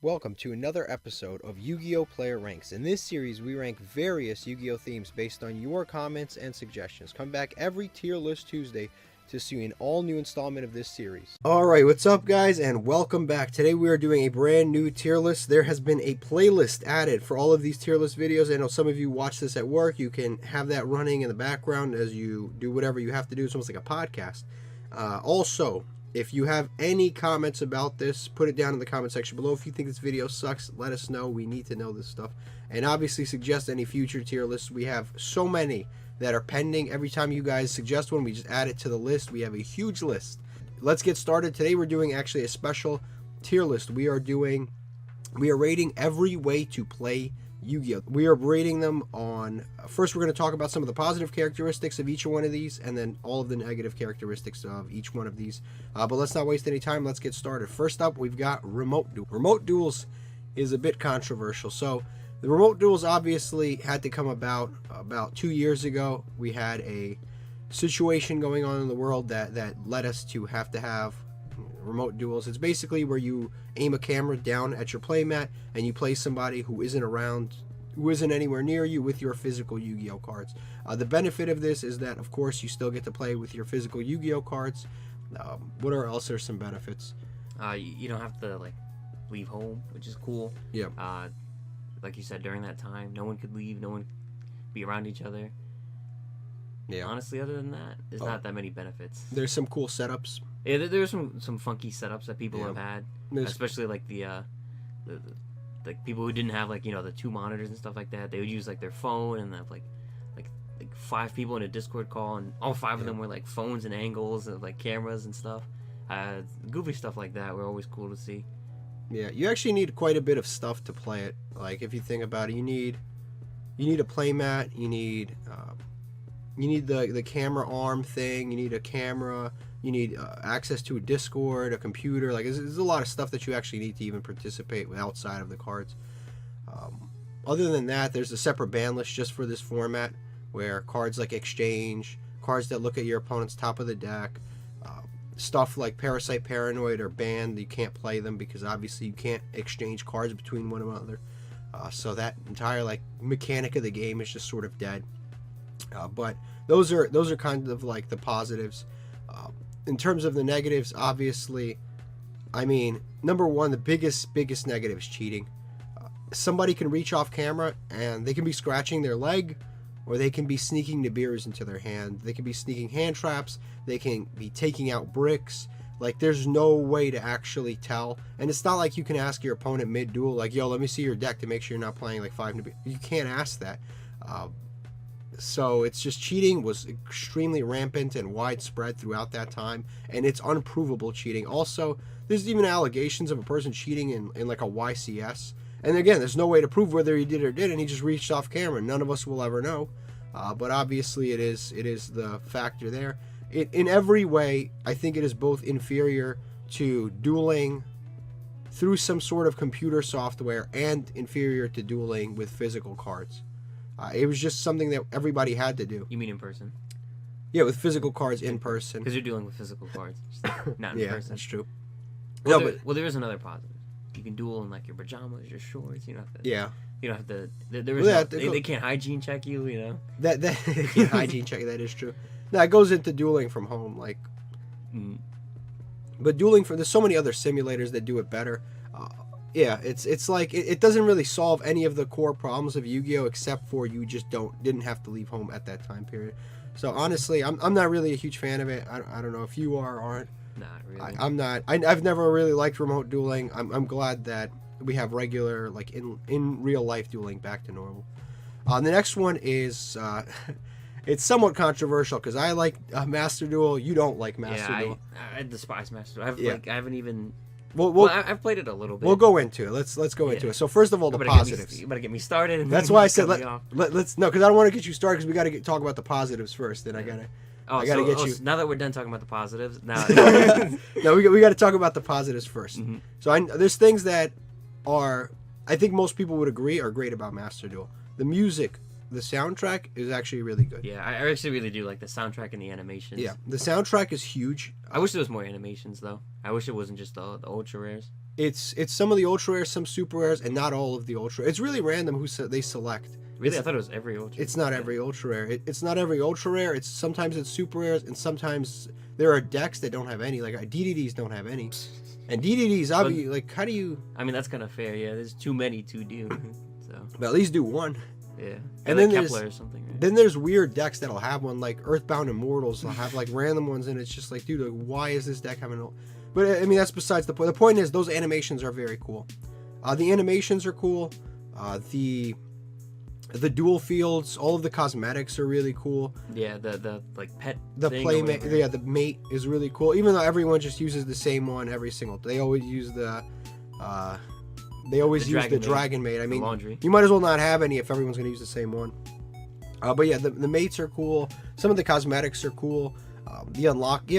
Welcome to another episode of Yu-Gi-Oh! Player Ranks. In this series, we rank various Yu-Gi-Oh! Themes based on your comments and suggestions. Come back every tier list Tuesday to see an all-new installment of this series. Alright, what's up guys, and welcome back. Today we are doing a brand new tier list. There has been a playlist added for all of these tier list videos. I know some of you watch this at work. You can have that running in the background as you do whatever you have to do. It's almost like a podcast. Also, if you have any comments about this, put it down in the comment section below. If you think this video sucks, let us know. We need to know this stuff. And obviously suggest any future tier lists. We have so many that are pending. Every time you guys suggest one, we just add it to the list. We have a huge list. Let's get started. Today we're doing actually a special tier list. We are rating every way to play Yu-Gi-Oh! We are rating them on, first we're going to talk about some of the positive characteristics of each one of these, and then all of the negative characteristics of each one of these. But let's not waste any time. Let's get started. First up, we've got remote duels. Remote duels is a bit controversial. So the remote duels obviously had to come about 2 years ago. We had a situation going on in the world that led us to have remote duels. It's basically where you aim a camera down at your playmat and you play somebody who isn't around, who isn't anywhere near you with your physical Yu-Gi-Oh cards. The benefit of this is that, of course, you still get to play with your physical Yu-Gi-Oh cards. What else are some benefits? You don't have to leave home, which is cool. Yeah. Like you said, during that time, no one could leave, no one could be around each other. Yeah. Honestly, other than that, there's not that many benefits. There's some cool setups. Yeah, there's some funky setups that people have had, especially like the people who didn't have the two monitors and stuff like that. They would use their phone and have like 5 people in a Discord call, and all 5 of them were phones and angles and cameras and stuff. Goofy stuff like that were always cool to see. Yeah, you actually need quite a bit of stuff to play it. If you think about it, you need a playmat, you need the camera arm thing, you need a camera, you need access to a Discord, a computer. There's a lot of stuff that you actually need to even participate with outside of the cards. Other than that, there's a separate ban list just for this format, where cards like Exchange, cards that look at your opponent's top of the deck, stuff like Parasite Paranoid are banned. You can't play them because obviously you can't exchange cards between one another. So that entire mechanic of the game is just sort of dead. But those are kind of the positives. In terms of the negatives, obviously, I mean, number one, the biggest negative is cheating. Somebody can reach off camera and they can be scratching their leg, or they can be sneaking Nibiru's into their hand. They can be sneaking hand traps. They can be taking out bricks. There's no way to actually tell. And it's not like you can ask your opponent mid-duel, yo, let me see your deck to make sure you're not playing 5 Nibiru. You can't ask that. So it's just, cheating was extremely rampant and widespread throughout that time, and it's unprovable cheating. Also, there's even allegations of a person cheating in a YCS, and again, there's no way to prove whether he did or didn't. He just reached off camera. None of us will ever know, but obviously it is the factor there. In every way, I think it is both inferior to dueling through some sort of computer software and inferior to dueling with physical cards. It was just something that everybody had to do. You mean in person? Yeah, with physical cards in person. Because you're dealing with physical cards, not in person. Yeah, that's true. Well, there is another positive. You can duel in your pajamas, your shorts. You don't have to. Yeah. You don't have to. They can't hygiene check you. That they can't hygiene check. That is true. Now it goes into dueling from home, But dueling there's so many other simulators that do it better. Yeah, it's it doesn't really solve any of the core problems of Yu-Gi-Oh! Except for you just didn't have to leave home at that time period. So honestly, I'm not really a huge fan of it. I don't know if you are or aren't. Not really. I'm not. I've never really liked remote dueling. I'm glad that we have regular in real life dueling back to normal. The next one is it's somewhat controversial because I like Master Duel. You don't like Master Duel. I despise Master Duel. I haven't even. I've played it a little bit. We'll go into it. Let's go into it. So first of all, the positives. You better get me started. And that's why I said let's no, because I don't want to get you started because we got to talk about the positives first. Then I gotta get you. Now that we're done talking about the positives, now no, we got to talk about the positives first. Mm-hmm. So there's things that I think most people would agree are great about Master Duel. The music, the soundtrack is actually really good. Yeah, I actually really do like the soundtrack and the animations. Yeah, the soundtrack is huge. I wish there was more animations though. I wish it wasn't just the ultra rares. It's some of the ultra rares, some super rares, and not all of the ultra. It's really random who they select. Really, I thought it was every ultra. It's not every ultra rare. It's not every ultra rare. It's sometimes it's super rares, and sometimes there are decks that don't have any. Like DDDs don't have any, and DDDs, like, how do you? I mean, that's kind of fair. Yeah, there's too many to do. So. But at least do one. Yeah, and like then Capsule or something. Right? Then there's weird decks that'll have one, like Earthbound Immortals. They'll have like random ones, and it's just like, dude, like, why is this deck having? But I mean, that's besides the point. The point is, those animations are very cool. The animations are cool. The dual fields, all of the cosmetics are really cool. Yeah, the like pet. The playmate, yeah, the mate is really cool. Even though everyone just uses the same one every single. They always use the dragon mate. I mean, you might as well not have any if everyone's gonna use the same one. But yeah, the mates are cool. Some of the cosmetics are cool. The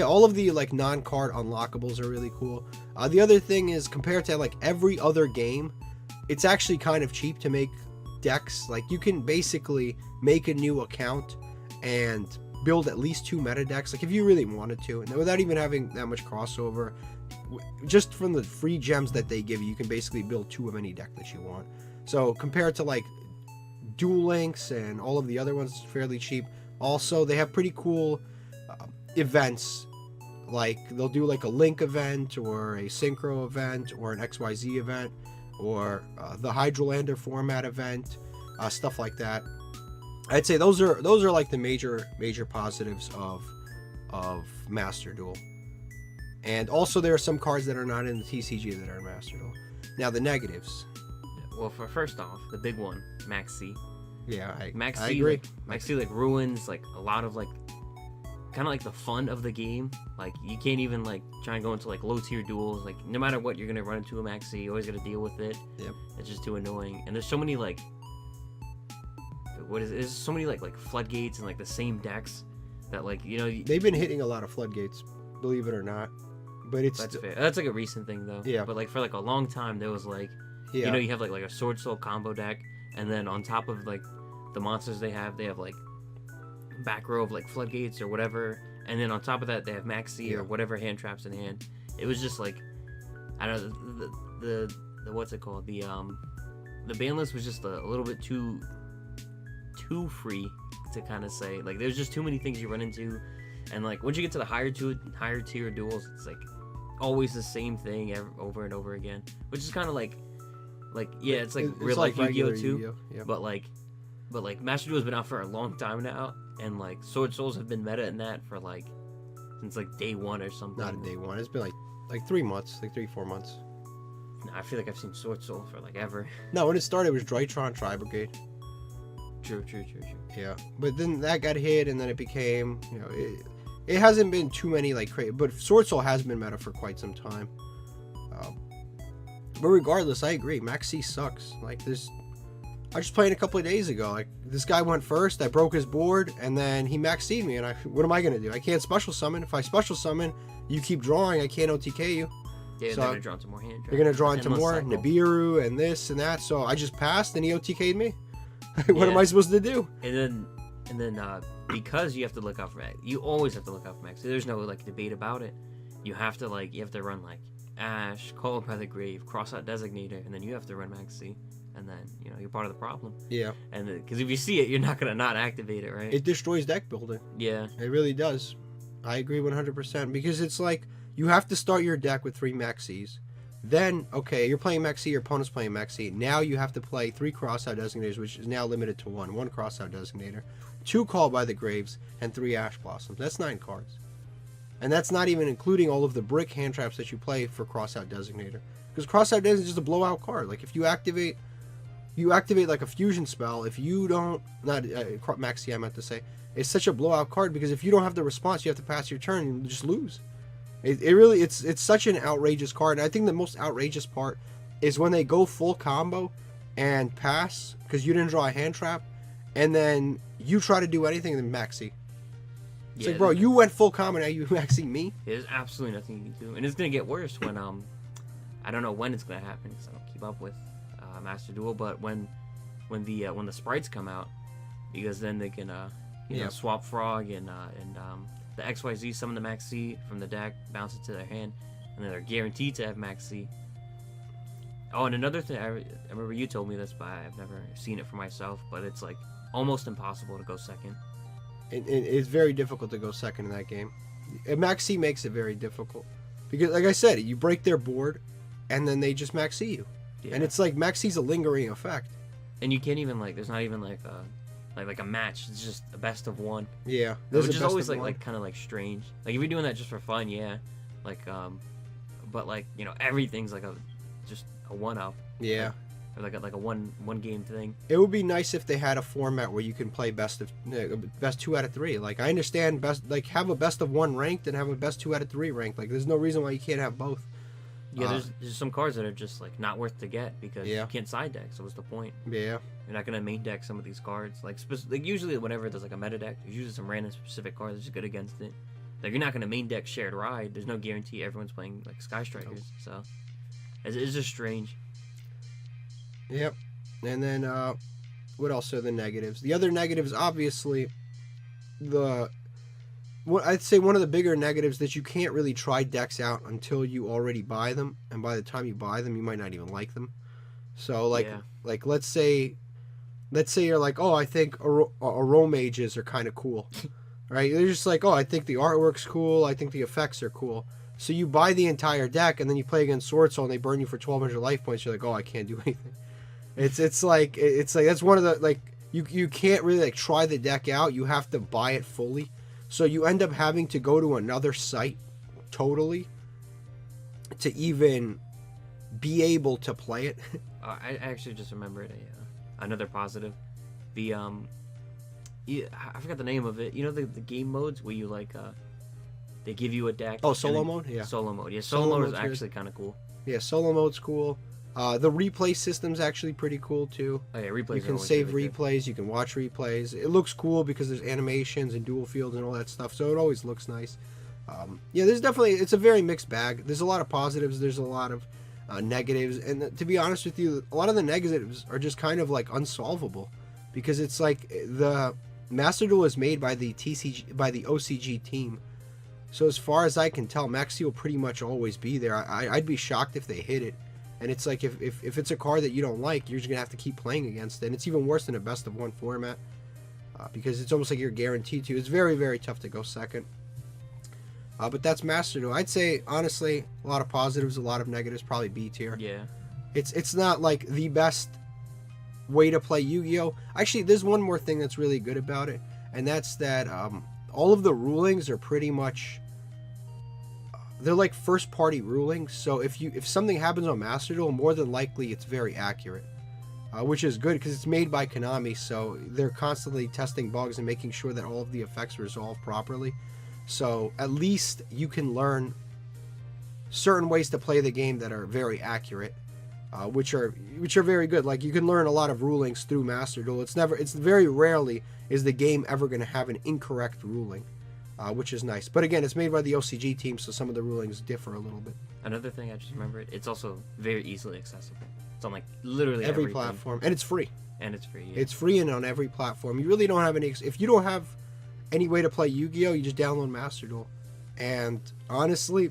all of the like non-card unlockables are really cool. The other thing is, compared to like every other game, it's actually kind of cheap to make decks. Like, you can basically make a new account and build at least 2 meta decks, like if you really wanted to, and without even having that much crossover. Just from the free gems that they give you, you can basically build 2 of any deck that you want. So compared to like Duel Links and all of the other ones, it's fairly cheap. Also, they have pretty cool events. Like, they'll do like a Link event or a Synchro event or an XYZ event or the Hydrolander format event, stuff like that. I'd say those are like the major positives of Master Duel. And also, there are some cards that are not in the TCG that are in Master Duel. Now, the negatives. Well, first off, the big one, Max C. Yeah, I agree. Like, Max C like ruins like a lot of like kind of like the fun of the game. Like, you can't even like try and go into like low tier duels. Like, no matter what, you're gonna run into a Max C. You always gotta deal with it. Yep. It's just too annoying. And there's so many like there's so many like floodgates and like the same decks that, like, you know, they've been hitting a lot of floodgates, believe it or not. But that's fair. That's like a recent thing though. Yeah. But like for like a long time, there was like, you know, you have like a Sword Soul combo deck, and then on top of like the monsters they have like back row of like floodgates or whatever, and then on top of that they have Maxi or whatever hand traps in hand. It was just like, I don't know, the what's it called, the ban list was just a little bit too free to kind of say. Like, there's just too many things you run into, and like once you get to the higher tier duels, it's like always the same thing over and over again, which is kind of like yeah, it's like real life Yu-Gi-Oh too. Yu-Gi-Oh. Yeah. But like Master Duel has been out for a long time now, and like Sword Souls have been meta in that for like since like day one or something. Not day one. It's been like 3 months, like 3-4 months. No, I feel like I've seen Sword Soul for like ever. No, when it started, it was Drytron Tri-Brigade. True. Yeah, but then that got hit, and then it became, you know, it hasn't been too many like crazy, but Sword Soul has been meta for quite some time. But regardless, I agree. Max C sucks. Like, this, I was just playing a couple of days ago. Like, this guy went first. I broke his board, and then he Max C'd me. And what am I gonna do? I can't special summon. If I special summon, you keep drawing. I can't OTK you. Yeah, so they're gonna draw into more hand traps. They're gonna draw into more Nibiru and this and that. So I just passed, and he OTK'd me. What am I supposed to do? And then because you have to look out for Max, you always have to look out for Max. There's no like debate about it. You have to run like Ash, Call by the Grave, Cross Out Designator, and then you have to run Max C, and then, you know, you're part of the problem. Yeah. And because if you see it, you're not gonna not activate it, right? It destroys deck building. Yeah. It really does. I agree 100%, because it's like you have to start your deck with 3 Max Cs. Then, okay, you're playing Max C, your opponent's playing Max C. Now you have to play 3 Crossout Designators, which is now limited to 1. 1 Crossout Designator, 2 Call by the Graves, and 3 Ash Blossoms. That's 9 cards. And that's not even including all of the brick hand traps that you play for Crossout Designator. Because Crossout Designator is just a blowout card. Like, if you activate like a fusion spell, if you don't, not Max C, I meant to say, it's such a blowout card, because if you don't have the response, you have to pass your turn and just lose. It's such an outrageous card. And I think the most outrageous part is when they go full combo and pass because you didn't draw a hand trap, and then you try to do anything and then Max C. It's like, bro, you went full combo, now you maxing me? There's absolutely nothing you can do. And it's going to get worse when, I don't know when it's going to happen, because I don't keep up with Master Duel, but when the sprites come out, because then they can, you know, swap Frog and the XYZ summon the Max C from the deck, bounce it to their hand, and then they're guaranteed to have Max C. Oh, and another thing, I remember you told me this, but I've never seen it for myself, but it's like almost impossible to go second. It's very difficult to go second in that game. And Max C makes it very difficult. Because, like I said, you break their board, and then they just Max C you. Yeah. And it's like Max C's a lingering effect. And you can't even, like, there's not even, like a match. It's just a best of one. Yeah. Which is always, like kind of, like, strange. Like, if you're doing that just for fun, yeah. Like, but, like, you know, everything's, like, just a one-up. Yeah. Or like a one game thing. It would be nice if they had a format where you can play best 2 out of 3. Like, I understand have a best of 1 ranked and have a best 2 out of 3 ranked. Like, there's no reason why you can't have both. Yeah, there's some cards that are just like not worth to get because you can't side deck. So what's the point? Yeah. You're not gonna main deck some of these cards. Like usually whenever there's like a meta deck, there's usually some random specific card that's good against it. Like you're not gonna main deck Shared Ride. There's no guarantee everyone's playing like Sky Strikers. So it's just strange. Yep. And then what else are the negatives? The other negatives, obviously, I'd say one of the bigger negatives that you can't really try decks out until you already buy them, and by the time you buy them, you might not even like them. So like let's say you're like, oh, I think Aro mages are kind of cool, right? They're just like, oh, I think the artwork's cool, I think the effects are cool. So you buy the entire deck, and then you play against Sword Soul, and they burn you for 1,200 life points. You're like, oh, I can't do anything. It's like that's one of the like you can't really like try the deck out. You have to buy it fully. So you end up having to go to another site totally to even be able to play it. I actually just remembered another positive. The I forgot the name of it. You know the game modes where you like they give you a deck. Oh, solo mode? Yeah. Solo mode. Yeah, solo mode is actually kind of cool. Yeah, solo mode's cool. The replay system's actually pretty cool too. Oh yeah, replays. You can save really replays. Good. You can watch replays. It looks cool because there's animations and dual fields and all that stuff. So it always looks nice. Yeah, it's a very mixed bag. There's a lot of positives. There's a lot of negatives. And to be honest with you, a lot of the negatives are just kind of like unsolvable because it's like the Master Duel is made by the OCG team. So as far as I can tell, Maxi will pretty much always be there. I'd be shocked if they hit it. And it's like if it's a card that you don't like, you're just going to have to keep playing against it. And it's even worse than a best of 1 format because it's almost like you're guaranteed to. It's very, very tough to go second. But that's Master Duel. I'd say, honestly, a lot of positives, a lot of negatives, probably B tier. Yeah. It's not like the best way to play Yu-Gi-Oh! Actually, there's one more thing that's really good about it, and that's that all of the rulings are pretty much... They're like first-party rulings, so if something happens on Master Duel, more than likely it's very accurate, which is good because it's made by Konami, so they're constantly testing bugs and making sure that all of the effects resolve properly. So at least you can learn certain ways to play the game that are very accurate, which are very good. Like you can learn a lot of rulings through Master Duel. It's very rarely is the game ever going to have an incorrect ruling. Which is nice. But again, it's made by the OCG team, so some of the rulings differ a little bit. Another thing I just remembered, it's also very easily accessible. It's on like literally every platform. And it's free. Yeah. It's free and on every platform. You really don't have any... If you don't have any way to play Yu-Gi-Oh!, you just download Master Duel. And honestly,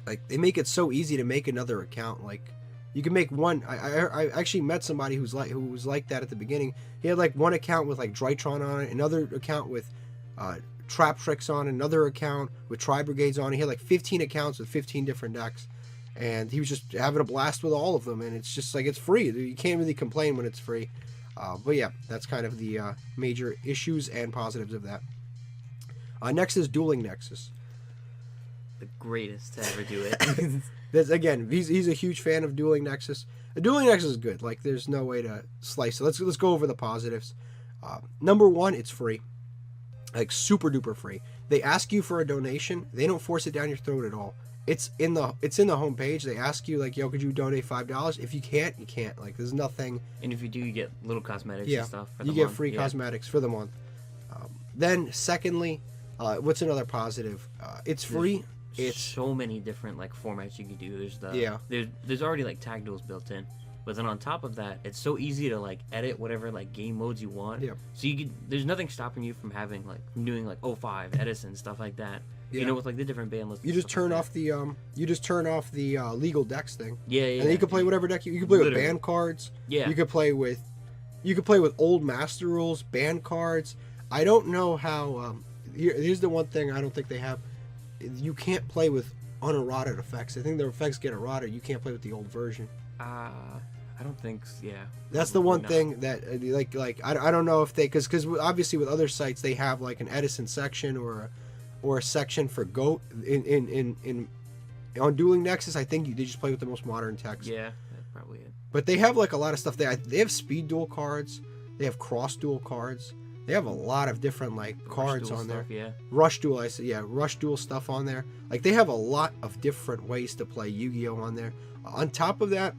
like they make it so easy to make another account. Like you can make one... I actually met somebody who was like that at the beginning. He had like one account with like Drytron on it, another account with... Trap Tricks on another account with Tri Brigades on. He had like 15 accounts with 15 different decks, and he was just having a blast with all of them. And it's just like it's free. You can't really complain when it's free. But yeah, that's kind of the major issues and positives of that. Next is Dueling Nexus. The greatest to ever do it. That's, again, he's a huge fan of Dueling Nexus. Dueling Nexus is good. Like there's no way to slice it. Let's go over the positives. Number one, it's free. Like super duper free. They ask you for a donation. They don't force it down your throat at all. It's in the homepage. They ask you like, yo, could you donate $5? If you can't, you can't. Like there's nothing. And if you do, you get little cosmetics and stuff. For you get free cosmetics for the month. Then secondly, what's another positive? It's free. It's so many different like formats you can do. There's already like tag duels built in. But then on top of that, it's so easy to like edit whatever like game modes you want. Yeah. So there's nothing stopping you from having like doing like 05 Edison stuff like that. You know, with like the different ban lists. You just turn off the legal decks thing. Yeah. And then you can play whatever deck you can play with ban cards. Yeah. You could play with old master rules, ban cards. I don't know how. Here's the one thing I don't think they have. You can't play with unerrated effects. I think the effects get errated. You can't play with the old version. I don't think. Yeah. That's the one thing that I don't know if they because obviously with other sites they have like an Edison section or a section for GOAT on Dueling Nexus. I think they just play with the most modern text. Yeah, that's probably it. But they have like a lot of stuff there. They have speed duel cards. They have cross duel cards. They have a lot of different like cards on there. Yeah. Rush duel, I said, yeah, rush duel stuff on there. Like they have a lot of different ways to play Yu-Gi-Oh on there. On top of that,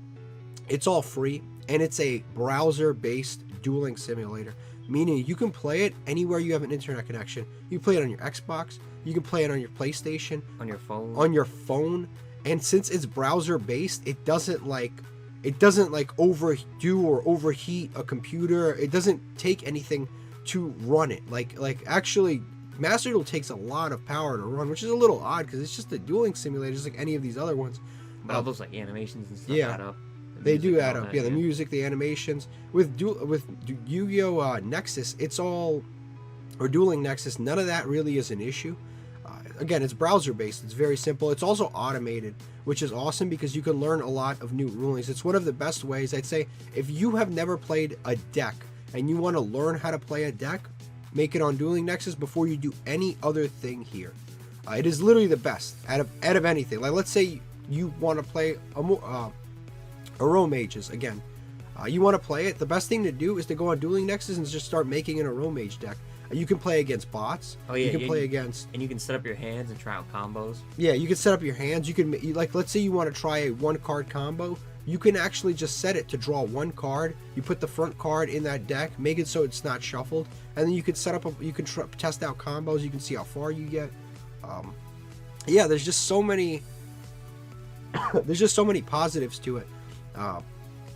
it's all free and it's a browser-based dueling simulator, meaning you can play it anywhere you have an internet connection. You can play it on your Xbox. You can play it on your PlayStation. On your phone. And since it's browser-based, it doesn't overdo or overheat a computer. It doesn't take anything to run it. Like actually, Master Duel takes a lot of power to run, which is a little odd because it's just a dueling simulator, just like any of these other ones. But all those like animations and stuff add up. They do add up. The music, the animations. With Yu-Gi-Oh! Nexus, or Dueling Nexus, none of that really is an issue. Again, it's browser-based. It's very simple. It's also automated, which is awesome because you can learn a lot of new rulings. It's one of the best ways. I'd say if you have never played a deck and you want to learn how to play a deck, make it on Dueling Nexus before you do any other thing here. It is literally the best out of anything. Like, let's say you want to play Aro Mages again. You want to play it. The best thing to do is to go on Dueling Nexus and just start making an Aro Mage deck. You can play against bots. Oh yeah, you can play against, and you can set up your hands and try out combos. Yeah, you can set up your hands. You can like, let's say you want to try a 1-card combo. You can actually just set it to draw 1 card. You put the front card in that deck, make it so it's not shuffled, and then you can set up. You can test out combos. You can see how far you get. Yeah, there's just so many. There's just so many positives to it.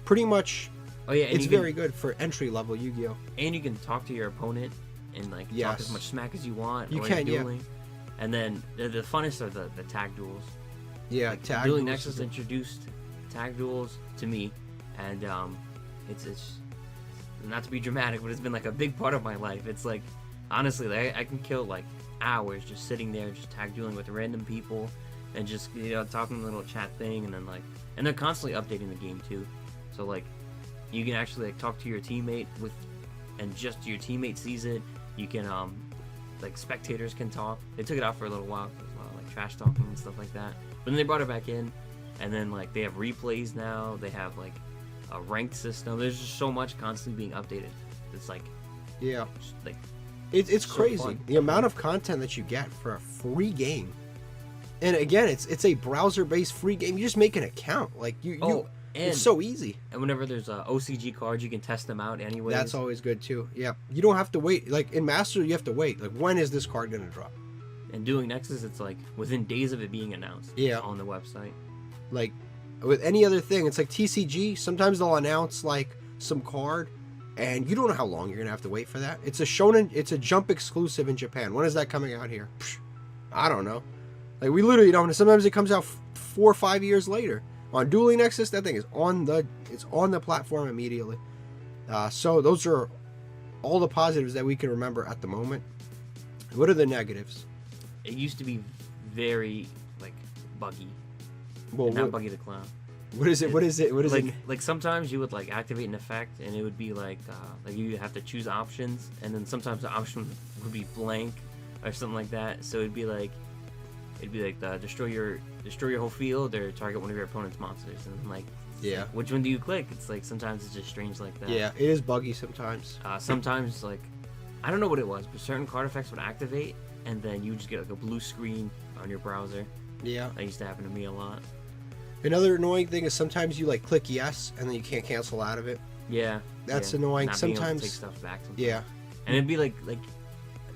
Pretty much. Oh yeah, and it's very good for entry level Yu-Gi-Oh. And you can talk to your opponent and like talk as much smack as you want. You can, dueling. Yeah. And then the funnest are the tag duels. Yeah, like, tag Dueling duels. Nexus introduced tag duels to me, and it's not to be dramatic, but it's been like a big part of my life. It's like honestly, like, I can kill like hours just sitting there, just tag dueling with random people, and just talking the little chat thing, and then like, and they're constantly updating the game too. So like, you can actually like talk to your teammate and just your teammate sees it. You can like spectators can talk. They took it out for a little while, like trash talking and stuff like that. But then they brought it back in, and then like they have replays now. They have like a ranked system. There's just so much constantly being updated. It's like like it's so crazy fun. the amount of content that you get for a free game. And again, it's a browser-based free game. You just make an account. Like it's so easy. And whenever there's OCG cards, you can test them out anyway. That's always good too. Yeah, you don't have to wait. Like in Master, you have to wait. Like, when is this card gonna drop? And Dueling Nexus, it's like within days of it being announced. Yeah. On the website. Like with any other thing, it's like TCG. Sometimes they'll announce like some card, and you don't know how long you're gonna have to wait for that. It's a Shonen. It's a Jump exclusive in Japan. When is that coming out here? I don't know. Like, we literally don't know. Sometimes it comes out 4 or 5 years later. On Dueling Nexus, that thing is on the platform immediately. So those are all the positives that we can remember at the moment. What are the negatives? It used to be very like buggy. Well, not Buggy the Clown. What is it? What is it? What is like, it? Like sometimes you would like activate an effect, and it would be like you have to choose options, and then sometimes the option would be blank or something like that. So it'd be like the destroy your whole field or target one of your opponent's monsters, and like which one do you click? It's like sometimes it's just strange like that. Yeah, it is buggy sometimes. Sometimes like I don't know what it was, but certain card effects would activate, and then you just get like a blue screen on your browser. Yeah, that used to happen to me a lot. Another annoying thing is sometimes you like click yes and then you can't cancel out of it. Yeah, that's annoying. Not sometimes being able to take stuff back. Sometimes. Yeah, and it'd be like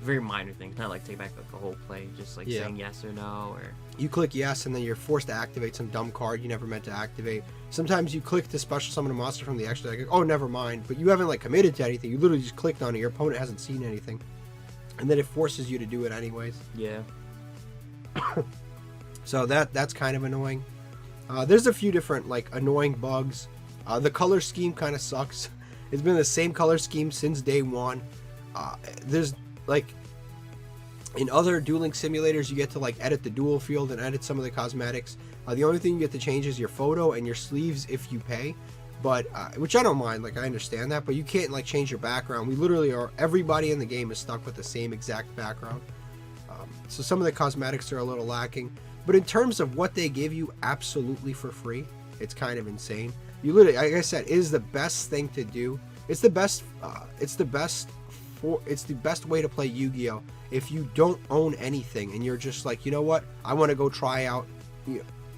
very minor things, not like take back like a whole play, just like saying yes or no, or you click yes and then you're forced to activate some dumb card you never meant to activate. Sometimes you click to special summon a monster from the extra deck. Oh, never mind, but you haven't like committed to anything. You literally just clicked on it. Your opponent hasn't seen anything, and then it forces you to do it anyways. Yeah. So that's kind of annoying. There's a few different like annoying bugs. The color scheme kind of sucks. It's been the same color scheme since day one. There's like in other dueling simulators, you get to like edit the duel field and edit some of the cosmetics. The only thing you get to change is your photo and your sleeves if you pay, but which I don't mind. Like I understand that, but you can't like change your background. We literally are. Everybody in the game is stuck with the same exact background. So some of the cosmetics are a little lacking, but in terms of what they give you absolutely for free, it's kind of insane. You literally, like I said, it is the best thing to do. It's the best. It's the best way to play Yu-Gi-Oh! If you don't own anything and you're just like, you know what, I want to go try out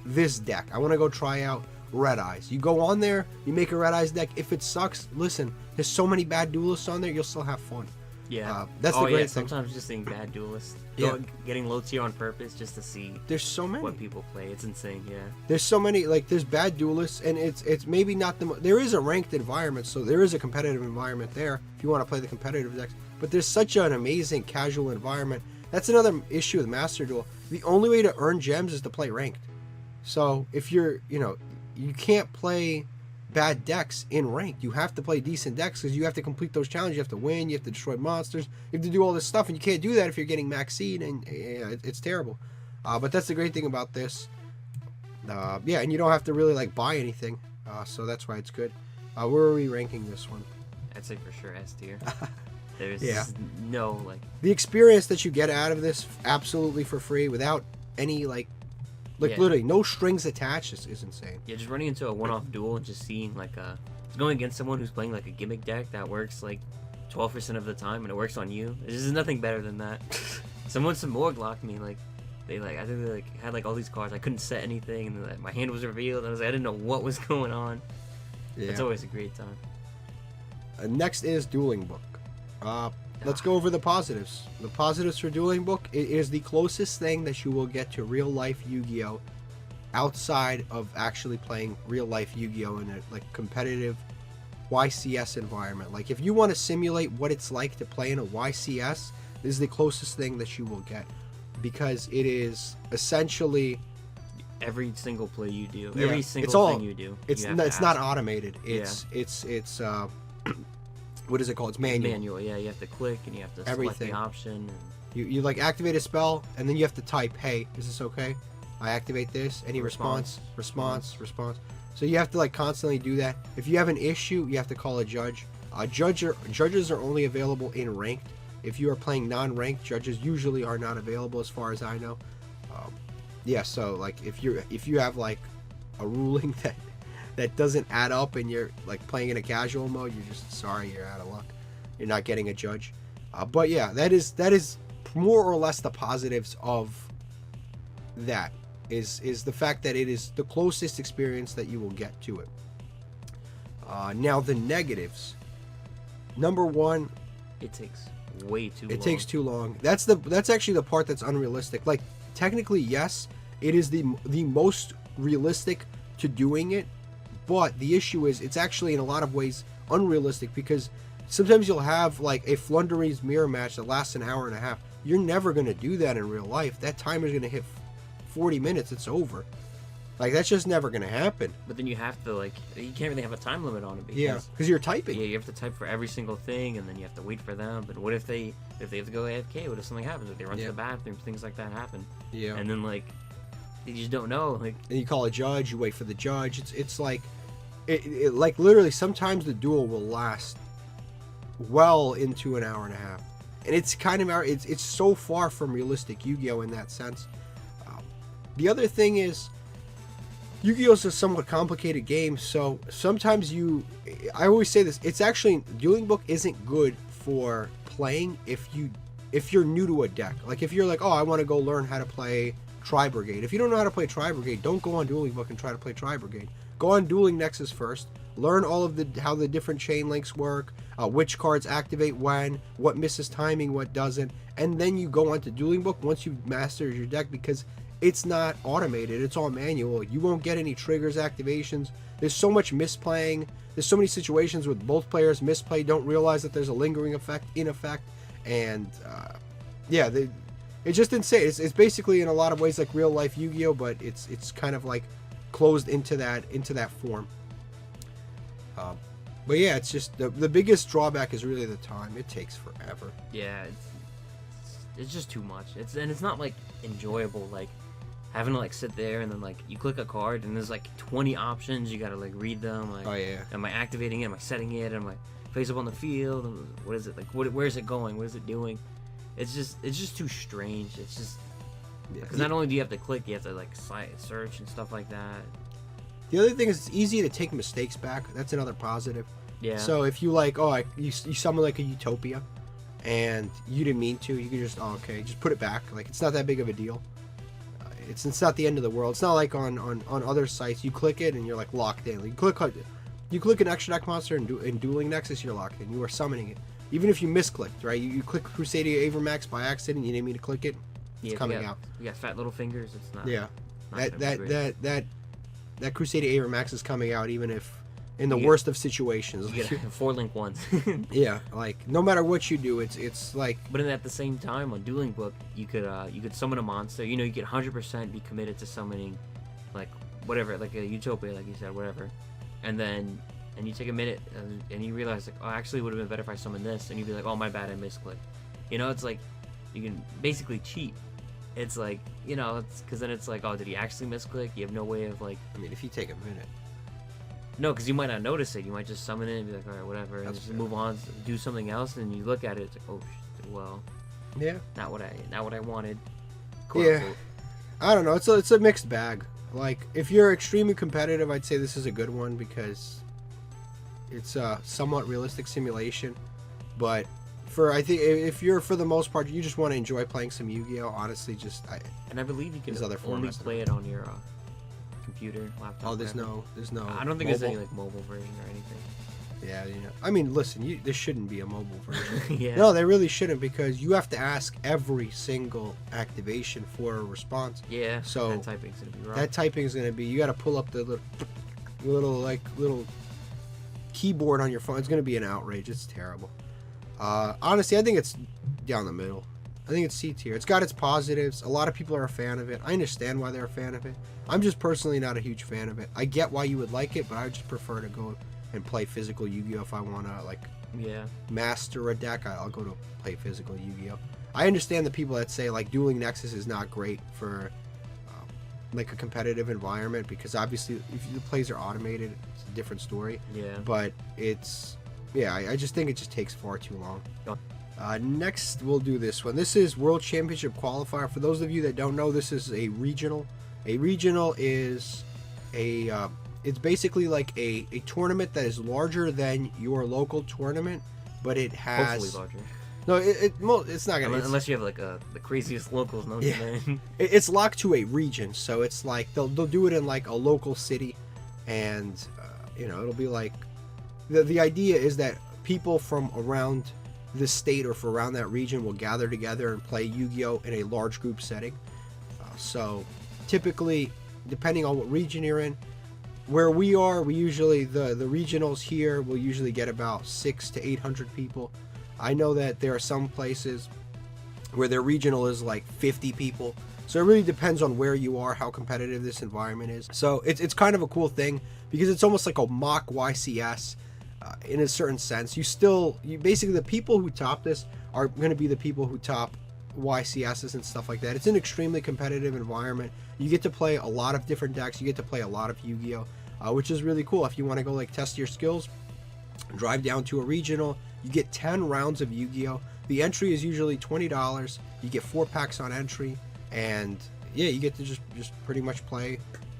this deck. I want to go try out Red Eyes. You go on there, you make a Red Eyes deck. If it sucks, listen, there's so many bad duelists on there, you'll still have fun. Yeah, that's the great thing. Sometimes just seeing bad duelists, getting low tier on purpose just to see. There's so many. What people play, it's insane. Yeah. There's so many. Like there's bad duelists, and it's maybe not there is a ranked environment, so there is a competitive environment there if you want to play the competitive decks. But there's such an amazing casual environment. That's another issue with Master Duel. The only way to earn gems is to play ranked. So if you're, you can't play bad decks in ranked. You have to play decent decks because you have to complete those challenges. You have to win. You have to destroy monsters. You have to do all this stuff, and you can't do that if you're getting max seed, and it's terrible. But that's the great thing about this. And you don't have to really like buy anything. So that's why it's good. Where are we ranking this one? I'd say for sure S tier. There's no like the experience that you get out of this absolutely for free without any literally no strings attached is insane. Yeah, just running into a one-off duel and just seeing like going against someone who's playing like a gimmick deck that works like 12% of the time and it works on you. There's just nothing better than that. Someone Samorg locked me I think they had like all these cards. I couldn't set anything and my hand was revealed and I didn't know what was going on. Yeah. It's always a great time. Next is Dueling Book. Let's go over the positives. The positives for Dueling Book, it is the closest thing that you will get to real life Yu-Gi-Oh! Outside of actually playing real life Yu-Gi-Oh! In a competitive YCS environment. Like if you want to simulate what it's like to play in a YCS, this is the closest thing that you will get, because it is essentially every single play you do, every single thing you do. It's not automated. It's what is it called? It's manual. Manual, yeah. You have to click and you have to select the option. And you like activate a spell and then you have to type, "Hey, is this okay? I activate this." Any response. So you have to like constantly do that. If you have an issue, you have to call a judge. Judges are only available in ranked. If you are playing non-ranked, judges usually are not available, as far as I know. So like if you have like a ruling that doesn't add up and you're like playing in a casual mode, you're just sorry, you're out of luck. You're not getting a judge. But yeah, that is more or less the positives of that is the fact that it is the closest experience that you will get to it. Now the negatives. Number one, it takes way too long. It takes too long. That's actually the part that's unrealistic. Like technically, yes, it is the most realistic to doing it, but the issue is it's actually in a lot of ways unrealistic, because sometimes you'll have like a Flundery's mirror match that lasts an hour and a half. You're never going to do that in real life. That timer's going to hit 40 minutes, it's over. Like that's just never going to happen. But then you have to you can't really have a time limit on it, because you're typing. Yeah, you have to type for every single thing, and then you have to wait for them. But what if they have to go AFK? What if something happens? If they run to the bathroom, things like that happen. Yeah. And then you just don't know. And you call a judge, you wait for the judge. It's like it like literally sometimes the duel will last well into an hour and a half, and it's kind of it's so far from realistic Yu-Gi-Oh! In that sense. The other thing is, Yu-Gi-Oh! Is a somewhat complicated game, so sometimes I always say this, it's actually, Dueling Book isn't good for playing if you're new to a deck. Like if you're like, oh, I want to go learn how to play Tri-Brigade. If you don't know how to play Tri-Brigade, don't go on Dueling Book and try to play Tri-Brigade. Go on Dueling Nexus first, learn all of how the different chain links work, which cards activate when, what misses timing, what doesn't, and then you go on to Dueling Book once you've mastered your deck, because it's not automated, it's all manual. You won't get any triggers, activations. There's so much misplaying. There's so many situations with both players misplay, don't realize that there's a lingering effect in effect. And It's just insane. It's basically in a lot of ways like real life Yu-Gi-Oh, but it's kind of like closed into that form. But yeah, it's just the biggest drawback is really the time. It takes forever. Yeah, it's just too much. It's not like enjoyable, like having to like sit there and then like you click a card and there's like 20 options. You gotta like read them. Like, oh yeah. Am I activating it? Am I setting it? Am I face up on the field? What is it like? Where is it going? What is it doing? It's just too strange. It's just because not only do you have to click, you have to like search and stuff like that. The other thing is it's easy to take mistakes back. That's another positive. Yeah. So if you like, you summon like a Utopia, and you didn't mean to, you can just just put it back. Like it's not that big of a deal. It's not the end of the world. It's not like on other sites. You click it and you're like locked in. Like, you click an extra deck monster in Dueling Nexus, you're locked in. You are summoning it. Even if you misclicked, right? You click Crusadia Avermax by accident, you didn't mean to click it. It's coming out. You got fat little fingers. It's not. Yeah. Not that Crusadia Avermax is coming out, even if in the worst of situations. You get 4-link ones. Yeah, like no matter what you do, it's like. But then at the same time, on Dueling Book, you could summon a monster. You know, you could 100% be committed to summoning, like whatever, like a Utopia, like you said, whatever, and then you take a minute and you realize like, oh, actually, it would have been better if I summoned this, and you'd be like, oh, my bad, I misclicked. You know, it's like you can basically cheat. It's like, you know, it's because then it's like, oh, did he actually misclick? You have no way of like. I mean, if you take a minute. No, because you might not notice it. You might just summon it and be like, all right, whatever, and just move on, do something else, and you look at it, it's like, oh, well, yeah, not what I wanted. Yeah, I don't know. It's a mixed bag. Like, if you're extremely competitive, I'd say this is a good one because it's a somewhat realistic simulation. But I think if you're, for the most part, you just want to enjoy playing some Yu-Gi-Oh, honestly, and I believe you can other only play it on your computer, laptop. Oh, there's no. I don't think there's any like mobile version or anything. Yeah, you know. I mean, listen, this shouldn't be a mobile version. Yeah. No, they really shouldn't, because you have to ask every single activation for a response. Yeah. So that typing's gonna be wrong. That typing's gonna be. You got to pull up the little keyboard on your phone. It's gonna be an outrage. It's terrible. Honestly, I think it's down the middle. I think it's C tier. It's got its positives. A lot of people are a fan of it. I understand why they're a fan of it. I'm just personally not a huge fan of it. I get why you would like it, but I would just prefer to go and play physical Yu-Gi-Oh! If I want to, like, master a deck, I'll go to play physical Yu-Gi-Oh! I understand the people that say, like, Dueling Nexus is not great for, like, a competitive environment, because obviously if the plays are automated, it's a different story. Yeah. But it's, I just think it just takes far too long. Next, we'll do this one. This is World Championship Qualifier. For those of you that don't know, this is a regional. A regional is it's basically like a tournament that is larger than your local tournament, but it has... Hopefully larger. No, it's not gonna... Unless you have like the craziest locals known to man. It's locked to a region, so it's like they'll do it in like a local city, and it'll be like... The idea is that people from around the state or from around that region will gather together and play Yu-Gi-Oh! In a large group setting. So typically, depending on what region you're in, where we are, we usually, the regionals here will usually get about 600 to 800 people. I know that there are some places where their regional is like 50 people. So it really depends on where you are, how competitive this environment is. So it's kind of a cool thing, because it's almost like a mock YCS in a certain sense. You basically, the people who top this are going to be the people who top YCSs and stuff like that. It's an extremely competitive environment. You get to play a lot of different decks. You get to play a lot of Yu-Gi-Oh! Which is really cool. If you want to go like test your skills, drive down to a regional. You get 10 rounds of Yu-Gi-Oh! The entry is usually $20. You get 4 packs on entry, and you get to just pretty much play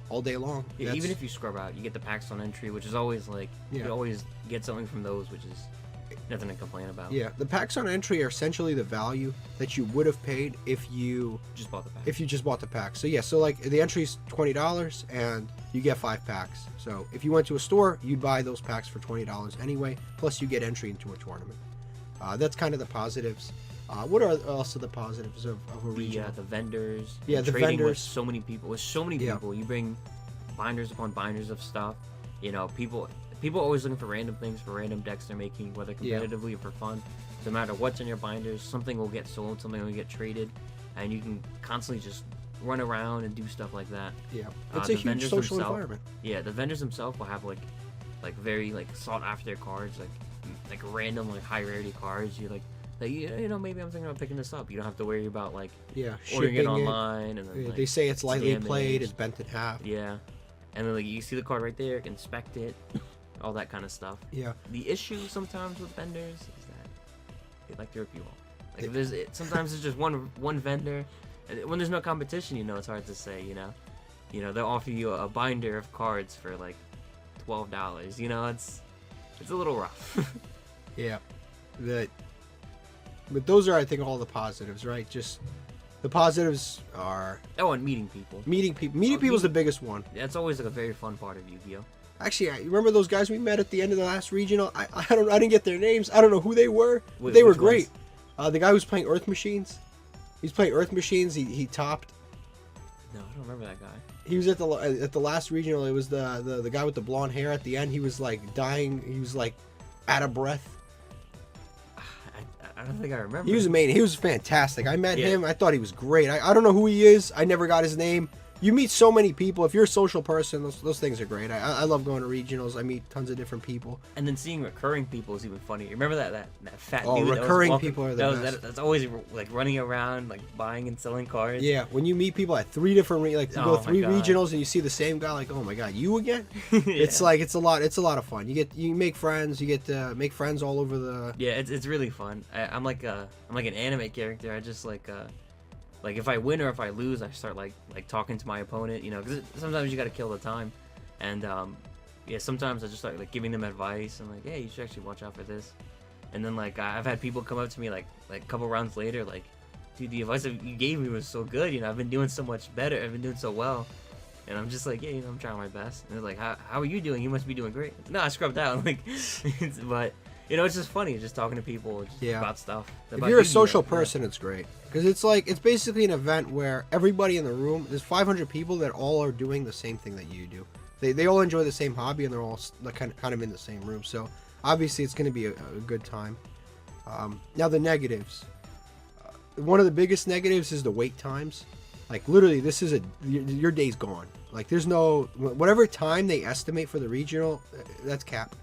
all day long. Yeah, even if you scrub out, you get the packs on entry, which is always like, you always get something from those, which is nothing to complain about. Yeah, the packs on entry are essentially the value that you would have paid if you just bought the pack. If you just bought the pack. So so like the entry's $20 and you get 5 packs. So if you went to a store, you'd buy those packs for $20 anyway. Plus you get entry into a tournament. That's kind of the positives. What are also the positives of a regional? The vendors. Yeah, the trading vendors. with so many people. You bring binders upon binders of stuff. People are always looking for random things, for random decks they're making, whether competitively or for fun. No matter what's in your binders, something will get sold, something will get traded. and you can constantly just run around and do stuff like that. Yeah, it's a huge social environment. Yeah, the vendors themselves will have like very like sought after cards, like random like high rarity cards. You like you know, maybe I'm thinking about picking this up. You don't have to worry about like ordering it online and then, like, they say it's lightly damaged. played, it's bent in half. Yeah, and then like you see the card right there, inspect it, all that kind of stuff. Yeah. The issue sometimes with vendors is that they like to rip you off. Like sometimes it's just one vendor, and when there's no competition, you know, it's hard to say. You know, they'll offer you a binder of cards for like $12. You know, it's a little rough. Yeah, but those are, I think, all the positives, right? Just the positives are and meeting people. Meeting people is the biggest one. That's always like a very fun part of Yu-Gi-Oh. Actually, I remember those guys we met at the end of the last regional. I didn't get their names. I don't know who they were. They were great. The guy who's playing Earth Machines. He's playing Earth Machines. He topped. No, I don't remember that guy. He was at the last regional. It was the guy with the blonde hair at the end. He was like dying. He was like out of breath. I don't think I remember. He was amazing. He was fantastic. I met him. I thought he was great. I don't know who he is. I never got his name. You meet so many people. If you're a social person, those things are great. I love going to regionals. I meet tons of different people. And then seeing recurring people is even funnier. Remember that fat dude? Oh, recurring people are the best. That's always like running around, like buying and selling cards. Yeah, when you meet people at 3 different you go 3 regionals and you see the same guy, like, oh my god, you again? Yeah. It's a lot of fun. You make friends. You get to make friends all over the. Yeah, it's really fun. I'm like an anime character. I just like if I win or if I lose, I start like talking to my opponent, you know, because sometimes you got to kill the time, and sometimes I just start like giving them advice and like, hey, you should actually watch out for this, and then like I've had people come up to me like a couple rounds later, like, dude, the advice that you gave me was so good, you know, I've been doing so much better, I've been doing so well, and I'm just like, yeah, you know, I'm trying my best, and they're like, how are you doing? You must be doing great. No, I scrubbed out, like, but. You know, it's just funny, just talking to people about stuff. If you're a social person, it's great. Because it's basically an event where everybody in the room, there's 500 people that all are doing the same thing that you do. They all enjoy the same hobby and they're all kind of in the same room. So, obviously, it's going to be a good time. Now, the negatives. One of the biggest negatives is the wait times. Like, literally, your day's gone. Like, there's no, whatever time they estimate for the regional, that's cap.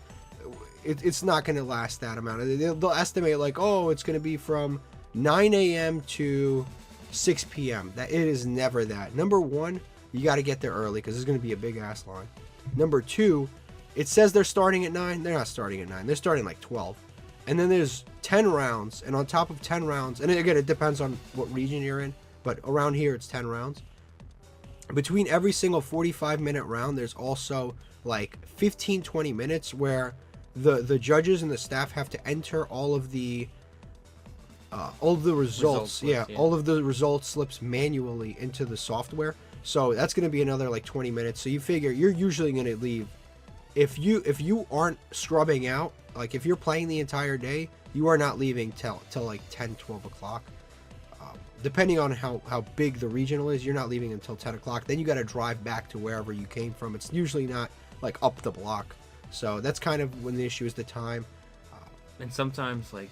It's not going to last that amount. They'll estimate like, oh, it's going to be from 9 a.m. to 6 p.m. That it is never that. Number one, you got to get there early because there's going to be a big ass line. Number two, it says they're starting at 9. They're not starting at 9. They're starting like 12. And then there's 10 rounds, and on top of 10 rounds, and again, it depends on what region you're in, but around here it's 10 rounds. Between every single 45-minute round, there's also like 15-20 minutes where the judges and the staff have to enter all of the results. All of the result slips manually into the software. So that's going to be another like 20 minutes. So you figure you're usually going to leave if you aren't scrubbing out, like if you're playing the entire day, you are not leaving till like 10, 12 o'clock. Depending on how big the regional is, you're not leaving until 10 o'clock. Then you got to drive back to wherever you came from. It's usually not like up the block. So that's kind of when the issue is the time. And sometimes, like,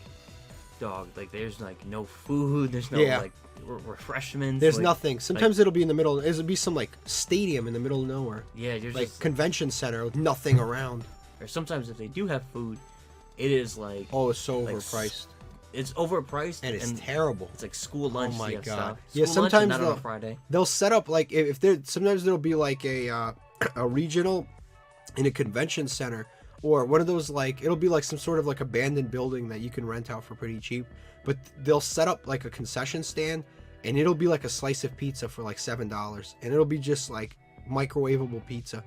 there's like no food, there's no like refreshments. There's nothing. Sometimes it'll be in the middle. It'll be some like stadium in the middle of nowhere. Yeah, there's like convention center with nothing around. Or sometimes if they do have food, it is like it's so overpriced. It's overpriced and it's terrible. It's like school lunch. Oh my god! Yeah, sometimes not on a Friday. They'll set up like if they're sometimes there'll be like a regional in a convention center or one of those like it'll be like some sort of like abandoned building that you can rent out for pretty cheap, but they'll set up like a concession stand and it'll be like a slice of pizza for like $7 and it'll be just like microwavable pizza,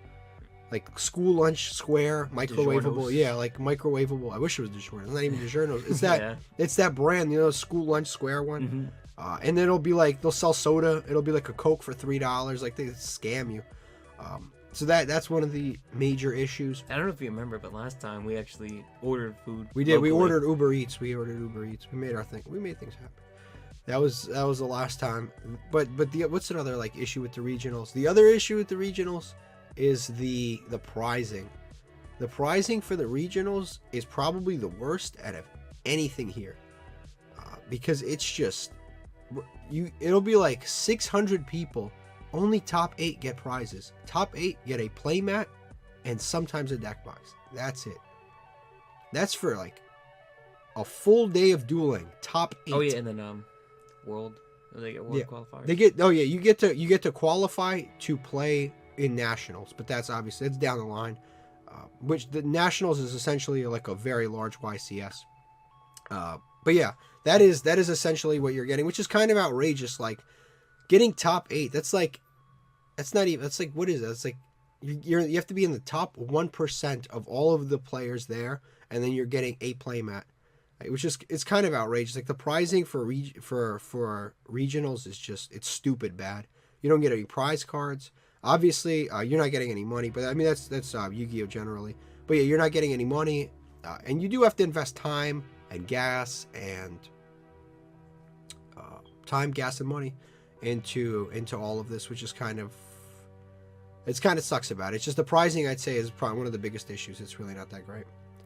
like school lunch square microwavable. DiGiorno's. Like microwavable. I wish it was DiGiorno's. It's not even DiGiorno's. It's that it's that brand, you know, school lunch square one. Mm-hmm. And then it'll be like they'll sell soda. It'll be like a Coke for $3. Like they scam you. So that's one of the major issues. I don't know if you remember, but last time we actually ordered food. We did. Locally. We ordered Uber Eats. We made our thing. We made things happen. That was the last time. But what's another like issue with the regionals? The other issue with the regionals is the pricing. The pricing for the regionals is probably the worst out of anything here, because it's just it'll be like 600 people. Only top 8 get prizes. Top 8 get a playmat and sometimes a deck box. That's it. That's for like a full day of dueling. Top 8. Oh yeah, and then world. They get world qualifiers. They get. Oh yeah, you get to qualify to play in nationals, but that's obviously it's down the line. Which the nationals is essentially like a very large YCS. But yeah, that is essentially what you're getting, which is kind of outrageous. Like getting top 8. That's like what is that? It's like you have to be in the top 1% of all of the players there, and then you're getting a playmat, which is it's kind of outrageous. Like the pricing for regionals is just it's stupid bad. You don't get any prize cards. Obviously, you're not getting any money, but I mean that's Yu-Gi-Oh generally. But yeah, you're not getting any money, and you do have to invest time and gas and money into all of this, which is kind of sucks about it. It's just the pricing, I'd say, is probably one of the biggest issues. It's really not that great.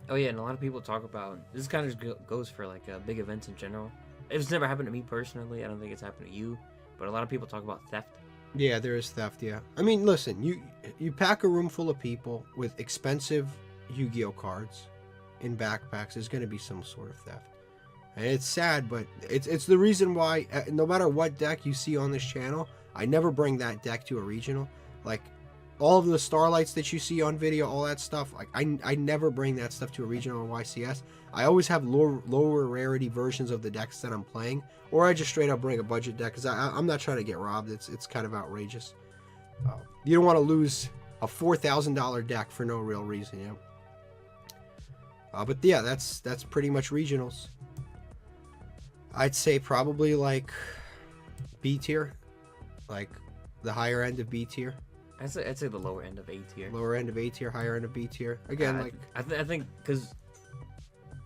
Oh yeah, and a lot of people talk about this. Kind of goes for like big events in general. It's never happened to me personally. I don't think it's happened to you, but a lot of people talk about theft. Yeah, there is theft. Yeah, I mean, listen, you pack a room full of people with expensive Yu-Gi-Oh cards in backpacks. There's going to be some sort of theft, and it's sad, but it's the reason why no matter what deck you see on this channel, I never bring that deck to a regional. Like all of the starlights that you see on video, all that stuff, like I never bring that stuff to a regional or YCS. I always have lower rarity versions of the decks that I'm playing, or I just straight up bring a budget deck because I'm not trying to get robbed. It's kind of outrageous. You don't want to lose a $4,000 deck for no real reason, you know. But yeah, that's pretty much regionals. I'd say probably like B tier, like the higher end of B tier. I'd say the lower end of A tier. Lower end of A tier, higher end of B tier. Again, like I think because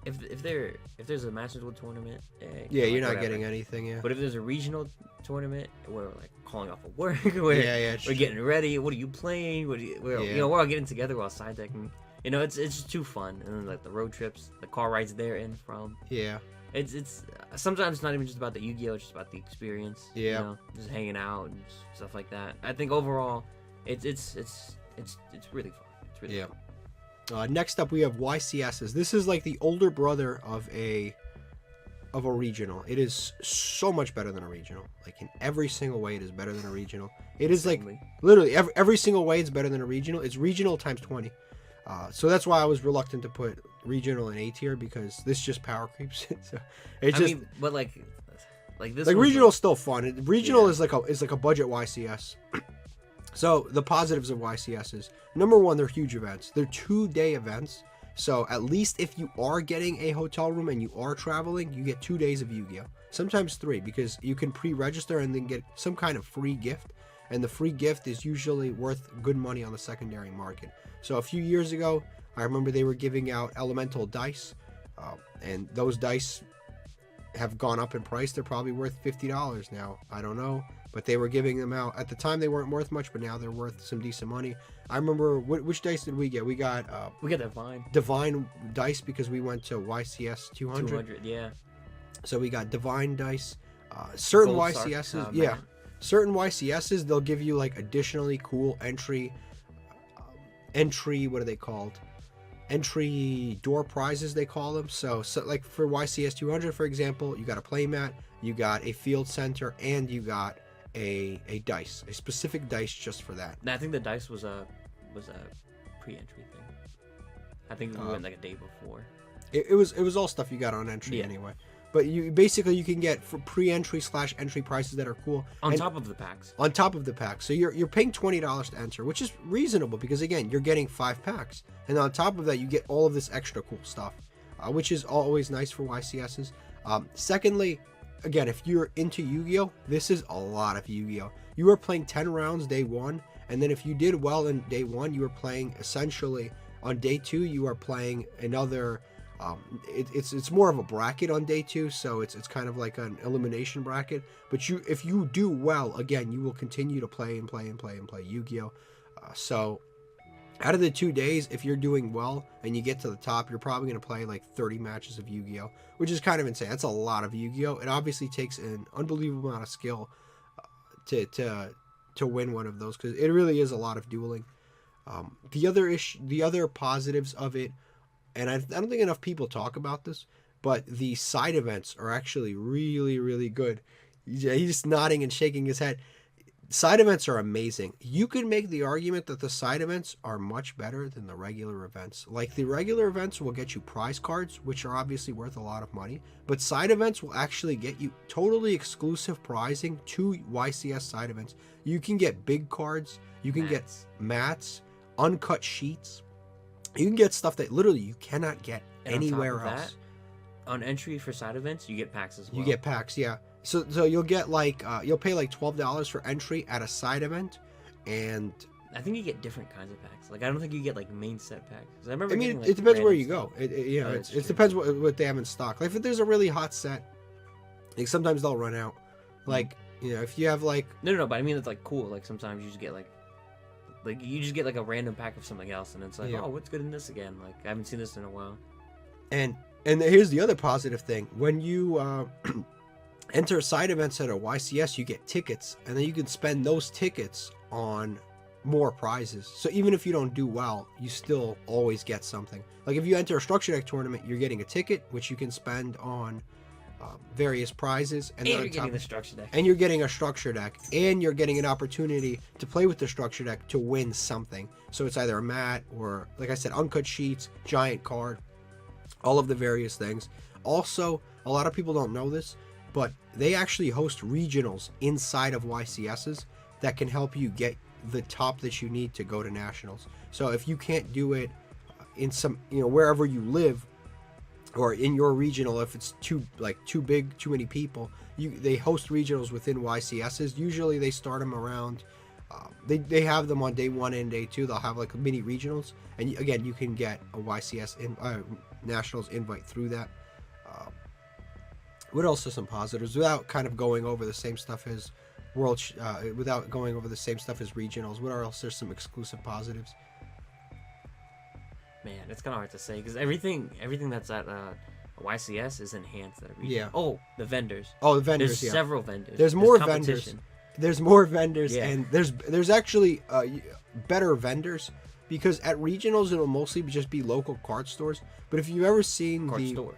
if there's a Masters World tournament, you're not whatever. Getting anything. Yeah. But if there's a regional tournament where we're like calling off of work, we're getting ready. What are you playing? We're all getting together while side decking. You know, it's just too fun. And then like the road trips, the car rides there and from. Yeah. It's sometimes not even just about the Yu-Gi-Oh, it's just about the experience. Yeah. You know, just hanging out and stuff like that. I think overall, it's really fun. It's really fun. Next up, we have YCSs. This is like the older brother of a regional. It is so much better than a regional. Like in every single way, it is better than a regional. It is like literally every single way it's better than a regional. It's regional times 20. So that's why I was reluctant to put regional in A tier because this just power creeps. So it's just. Mean, but like this. Like regional is still fun. Regional is like a budget YCS. So the positives of YCS is number one, they're huge events. They're 2-day events. So at least if you are getting a hotel room and you are traveling, you get 2 days of Yu-Gi-Oh. Sometimes 3 because you can pre-register and then get some kind of free gift. And the free gift is usually worth good money on the secondary market. So a few years ago, I remember they were giving out elemental dice. And those dice have gone up in price. They're probably worth $50 now. I don't know. But they were giving them out. At the time, they weren't worth much, but now they're worth some decent money. I remember, which dice did we get? We got Divine. Divine dice because we went to YCS 200. 200, yeah. So we got Divine dice. Certain Gold YCSs, yeah. Certain YCSs, they'll give you like additionally cool entry, what are they called? Entry door prizes, they call them. So like for YCS 200, for example, you got a playmat, you got a field center, and you got a dice, a specific dice just for that. I think the dice was a pre-entry thing. I think we went like a day before. It was all stuff you got on entry anyway. But you can get for pre-entry / entry prices that are cool on top of the packs. On top of the packs, so you're paying $20 to enter, which is reasonable because again you're getting 5 packs, and on top of that you get all of this extra cool stuff, which is always nice for YCSs. Secondly, again, if you're into Yu-Gi-Oh, this is a lot of Yu-Gi-Oh. You are playing 10 rounds day 1, and then if you did well in day 1, you are playing essentially on day 2. You are playing another. It's more of a bracket on day 2, so it's kind of like an elimination bracket. But if you do well, again, you will continue to play Yu-Gi-Oh. So Out of the 2 days, if you're doing well and you get to the top, you're probably going to play like 30 matches of Yu-Gi-Oh, which is kind of insane. That's a lot of Yu-Gi-Oh. It obviously takes an unbelievable amount of skill to win one of those, because it really is a lot of dueling. The other positives of it, and I don't think enough people talk about this, but the side events are actually really, really good. He's just nodding and shaking his head. Side events are amazing. You can make the argument that the side events are much better than the regular events. Like, the regular events will get you prize cards, which are obviously worth a lot of money, but side events will actually get you totally exclusive prizing to YCS side events. You can get big cards, you can get mats, uncut sheets. You can get stuff that literally you cannot get anywhere else. On entry for side events, you get packs as well. You get packs, yeah. So you'll get like you'll pay like $12 for entry at a side event, and I think you get different kinds of packs. Like, I don't think you get like main set packs. I remember. I mean, getting, like, it depends where you stuff. go. It depends what they have in stock. Like, if there's a really hot set, like sometimes they'll run out. Like, if you have like no, but I mean, it's like cool. Like, sometimes you just get like you just get like a random pack of something else, and it's like, oh, what's good in this again? Like, I haven't seen this in a while. And here's the other positive thing: when you enter side events at a YCS, you get tickets, and then you can spend those tickets on more prizes. So even if you don't do well, you still always get something. Like, if you enter a structure deck tournament, you're getting a ticket, which you can spend on various prizes, and you're getting the structure deck. And you're getting a structure deck, and you're getting an opportunity to play with the structure deck to win something. So it's either a mat or, like I said, uncut sheets, giant card, all of the various things. Also, a lot of people don't know this, but they actually host regionals inside of YCSs that can help you get the top that you need to go to nationals. So if you can't do it in some, wherever you live, or in your regional, if it's too big, too many people, they host regionals within YCSs. Usually they start them around, they have them on day 1 and day 2. They'll have like mini regionals, and again, you can get a YCS nationals invite through that. What else are some positives without kind of going over the same stuff as without going over the same stuff as regionals? What else are some exclusive positives? Man, it's kind of hard to say, because everything that's at YCS is enhanced at a region. Yeah. Oh, the vendors. Oh, the vendors. There's several vendors. There's more vendors. There's more vendors, yeah. And there's actually better vendors, because at regionals it'll mostly just be local card stores. But if you've ever seen card store,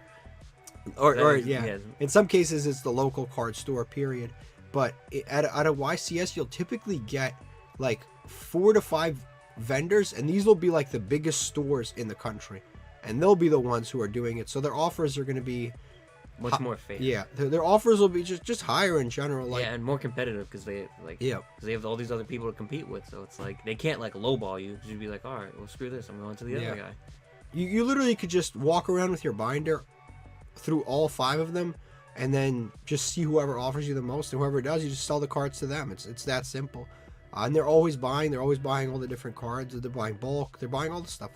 yeah, in some cases it's the local card store. Period. But at a YCS, you'll typically get like 4 to 5 vendors, and these will be like the biggest stores in the country, and they'll be the ones who are doing it. So their offers are going to be much more fair. Yeah, their offers will be just higher in general. Like, yeah, and more competitive, because they because they have all these other people to compete with. So it's like they can't like lowball you. You'd be like, all right, well, screw this, I'm going to the other guy. You literally could just walk around with your binder through all 5 of them, and then just see whoever offers you the most, and whoever does, you just sell the cards to them. It's that simple. And they're always buying all the different cards. They're buying bulk. They're buying all the stuff,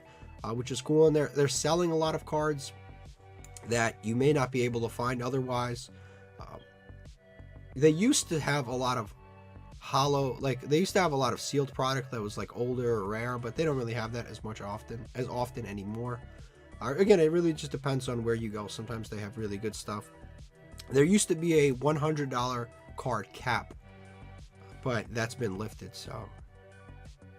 which is cool. And they're selling a lot of cards that you may not be able to find otherwise. They used to have a lot of they used to have a lot of sealed product that was like older or rare, but they don't really have that as often anymore. Again, it really just depends on where you go. Sometimes they have really good stuff. There used to be a $100 card cap, but that's been lifted. So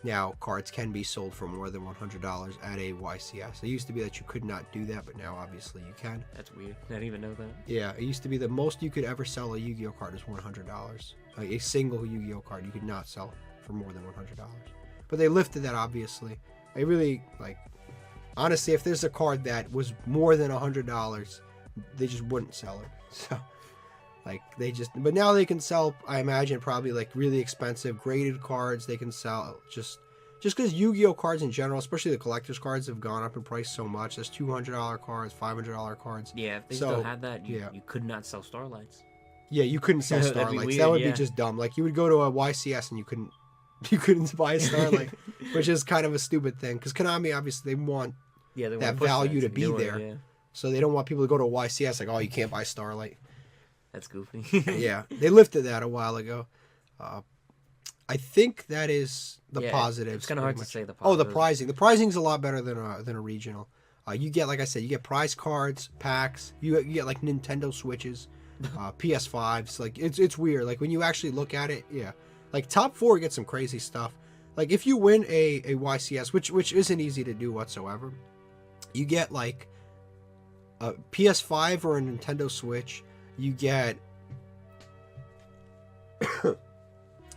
now cards can be sold for more than $100 at a YCS. It used to be that you could not do that, but now obviously you can. That's weird. I didn't even know that. Yeah, it used to be the most you could ever sell a Yu-Gi-Oh card is $100. Like a single Yu-Gi-Oh card you could not sell for more than $100. But they lifted that, obviously. They really, honestly, if there's a card that was more than $100, they just wouldn't sell it. So but now they can sell, I imagine, probably really expensive graded cards. They can sell just because Yu-Gi-Oh cards in general, especially the collector's cards, have gone up in price so much. There's $200 cards, $500 cards. Yeah, if they still had that, you could not sell Starlights. Yeah, you couldn't sell Starlights. Weird, that would be just dumb. Like, you would go to a YCS and you couldn't buy a Starlight, which is kind of a stupid thing, because Konami, obviously, they want that value to be there. Yeah. So they don't want people to go to a YCS like, oh, you can't buy Starlight. That's goofy. Yeah, they lifted that a while ago. I think that is the positives. It's kind of hard to say the positives. Oh, positives. the pricing. The pricing's a lot better than a regional. You get, like I said, you get prize cards, packs. You get like Nintendo Switches, PS5s. Like it's weird. Like when you actually look at it, yeah. Like top 4 gets some crazy stuff. Like if you win a YCS, which isn't easy to do whatsoever, you get like a PS5 or a Nintendo Switch. You get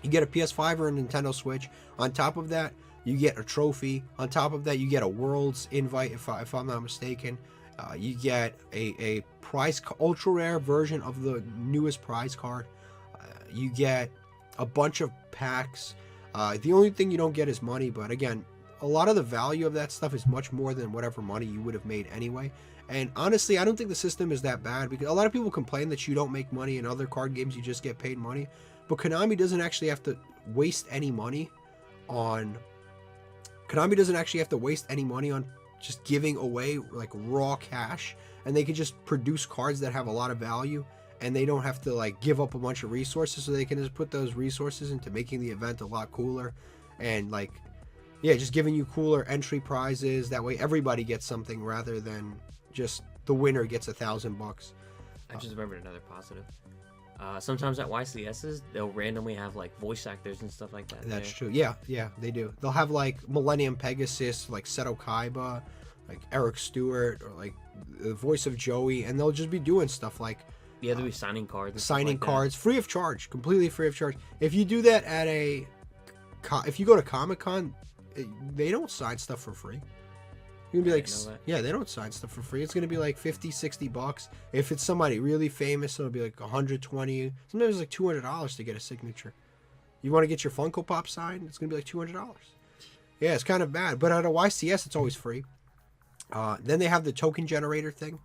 you get a PS5 or a Nintendo Switch. On top of that, you get a trophy. On top of that, you get a Worlds invite, if I'm not mistaken. You get a prize, ultra rare version of the newest prize card. You get a bunch of packs. The only thing you don't get is money, but again, a lot of the value of that stuff is much more than whatever money you would have made anyway. And honestly, I don't think the system is that bad, because a lot of people complain that you don't make money in other card games, you just get paid money. But Konami doesn't actually have to waste any money on... Konami doesn't actually have to waste any money on just giving away like raw cash, and they can just produce cards that have a lot of value, and they don't have to like give up a bunch of resources, so they can just put those resources into making the event a lot cooler, and like, yeah, just giving you cooler entry prizes. That way everybody gets something rather than just the winner gets $1,000. I just remembered another positive. Sometimes at YCSs, they'll randomly have like voice actors and stuff like that. That's true. Yeah, they do. They'll have like Millennium Pegasus, like Seto Kaiba, like Eric Stewart, or like the voice of Joey, and they'll just be doing stuff like... Yeah, they'll be signing cards. Signing cards, free of charge, completely free of charge. If you do that at if you go to Comic-Con, they don't sign stuff for free. You're gonna be like, yeah, they don't sign stuff for free. It's gonna be like $50-$60. If it's somebody really famous, it'll be like $120. Sometimes it's like $200 to get a signature. You want to get your Funko Pop signed? It's gonna be like $200. Yeah, it's kind of bad. But at a YCS, it's always free. Then they have the token generator thing,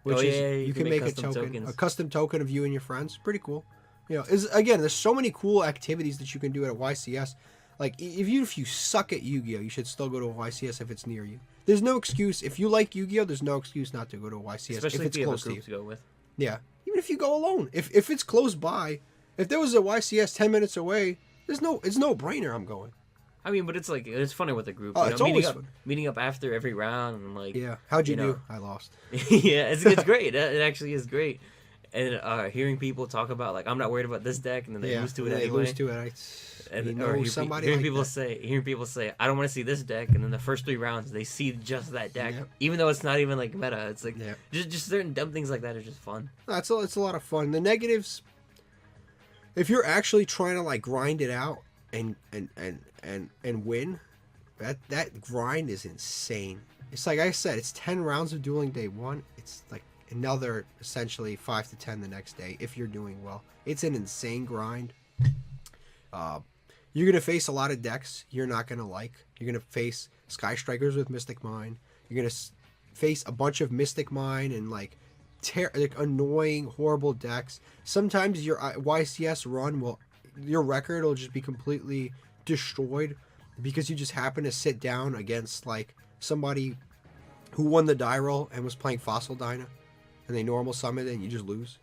which is you can make a token, a custom token of you and your friends. Pretty cool. You know, again, there's so many cool activities that you can do at a YCS. Like, if you suck at Yu-Gi-Oh, you should still go to a YCS if it's near you. There's no excuse. If you like Yu-Gi-Oh, there's no excuse not to go to a YCS. Especially if it's close to you. To go with. Yeah. Even if you go alone. If it's close by, if there was a YCS 10 minutes away, it's no brainer I'm going. I mean, but it's like, it's funny with the group. Oh, it's always fun. Meeting up after every round and like... Yeah. How'd you do? I lost. Yeah, it's great. It actually is great. And hearing people talk about, like, I'm not worried about this deck, and then they lose to it anyway. They lose to it. Hearing people say, I don't want to see this deck, and then the first 3 rounds they see just that deck, even though it's not even like meta. It's like just certain dumb things like that are just fun. It's a lot of fun. The negatives, if you're actually trying to like grind it out and win, that grind is insane. It's like I said, it's 10 rounds of dueling day 1. It's like another essentially 5 to 10 the next day if you're doing well. It's an insane grind. You're gonna face a lot of decks you're not gonna like. You're gonna face Sky Strikers with Mystic Mine. You're gonna face a bunch of Mystic Mine and like annoying, horrible decks. Sometimes your YCS run your record will just be completely destroyed because you just happen to sit down against like somebody who won the die roll and was playing Fossil Dyna, and they normal summon it and you just lose.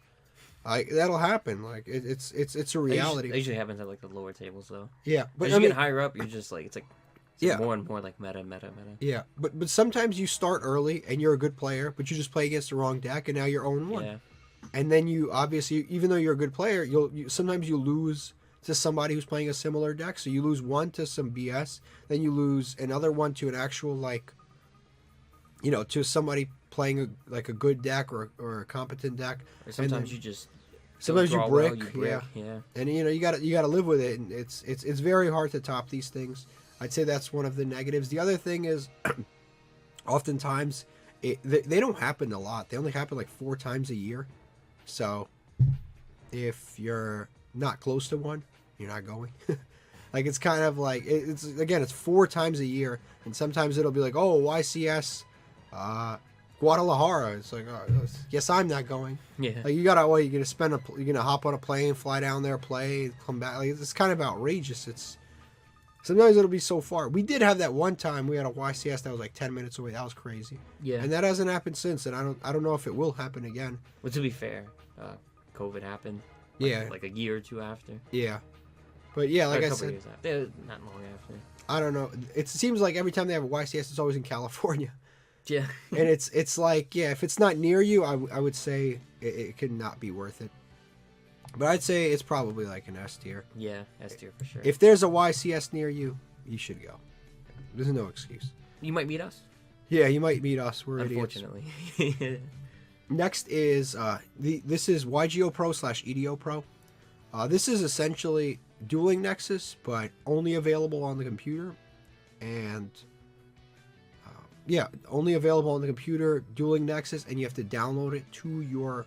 That'll happen. Like it's a reality. It usually happens at like the lower tables though. Yeah, but as you get higher up, you're just like it's more and more like meta. Yeah, but sometimes you start early and you're a good player, but you just play against the wrong deck and now you're 0-1. Yeah. And then you obviously, even though you're a good player, sometimes you lose to somebody who's playing a similar deck. So you lose one to some BS, then you lose another one to an actual like, to somebody playing a good deck or a competent deck. Or sometimes you just sometimes you brick. Yeah. And you gotta live with it, and it's very hard to top these things. I'd say that's one of the negatives. The other thing is, oftentimes they don't happen a lot. They only happen like 4 times a year. So if you're not close to one, you're not going. Like it's kind of like it's 4 times a year, and sometimes it'll be like, oh, YCS. Guadalajara. It's like, guess I'm not going. Yeah. Like you're gonna hop on a plane, fly down there, play, come back. Like it's kind of outrageous. Sometimes it'll be so far. We did have that one time we had a YCS that was like 10 minutes away. That was crazy. Yeah. And that hasn't happened since, and I don't know if it will happen again. Well, to be fair, COVID happened. Yeah. Like a year or 2 after. Yeah. But yeah, like I couple said, years after. Not long after. I don't know. It seems like every time they have a YCS, it's always in California. Yeah. And it's like, yeah, if it's not near you, I would say it could not be worth it. But I'd say it's probably like an S tier. Yeah, S tier for sure. If there's a YCS near you, you should go. There's no excuse. You might meet us. Yeah, you might meet us. We're unfortunately. idiots. Next is this is YGOPRO / EdoPro. This is essentially Dueling Nexus, but only available on the computer. And yeah, only available on the computer, Dueling Nexus, and you have to download it to your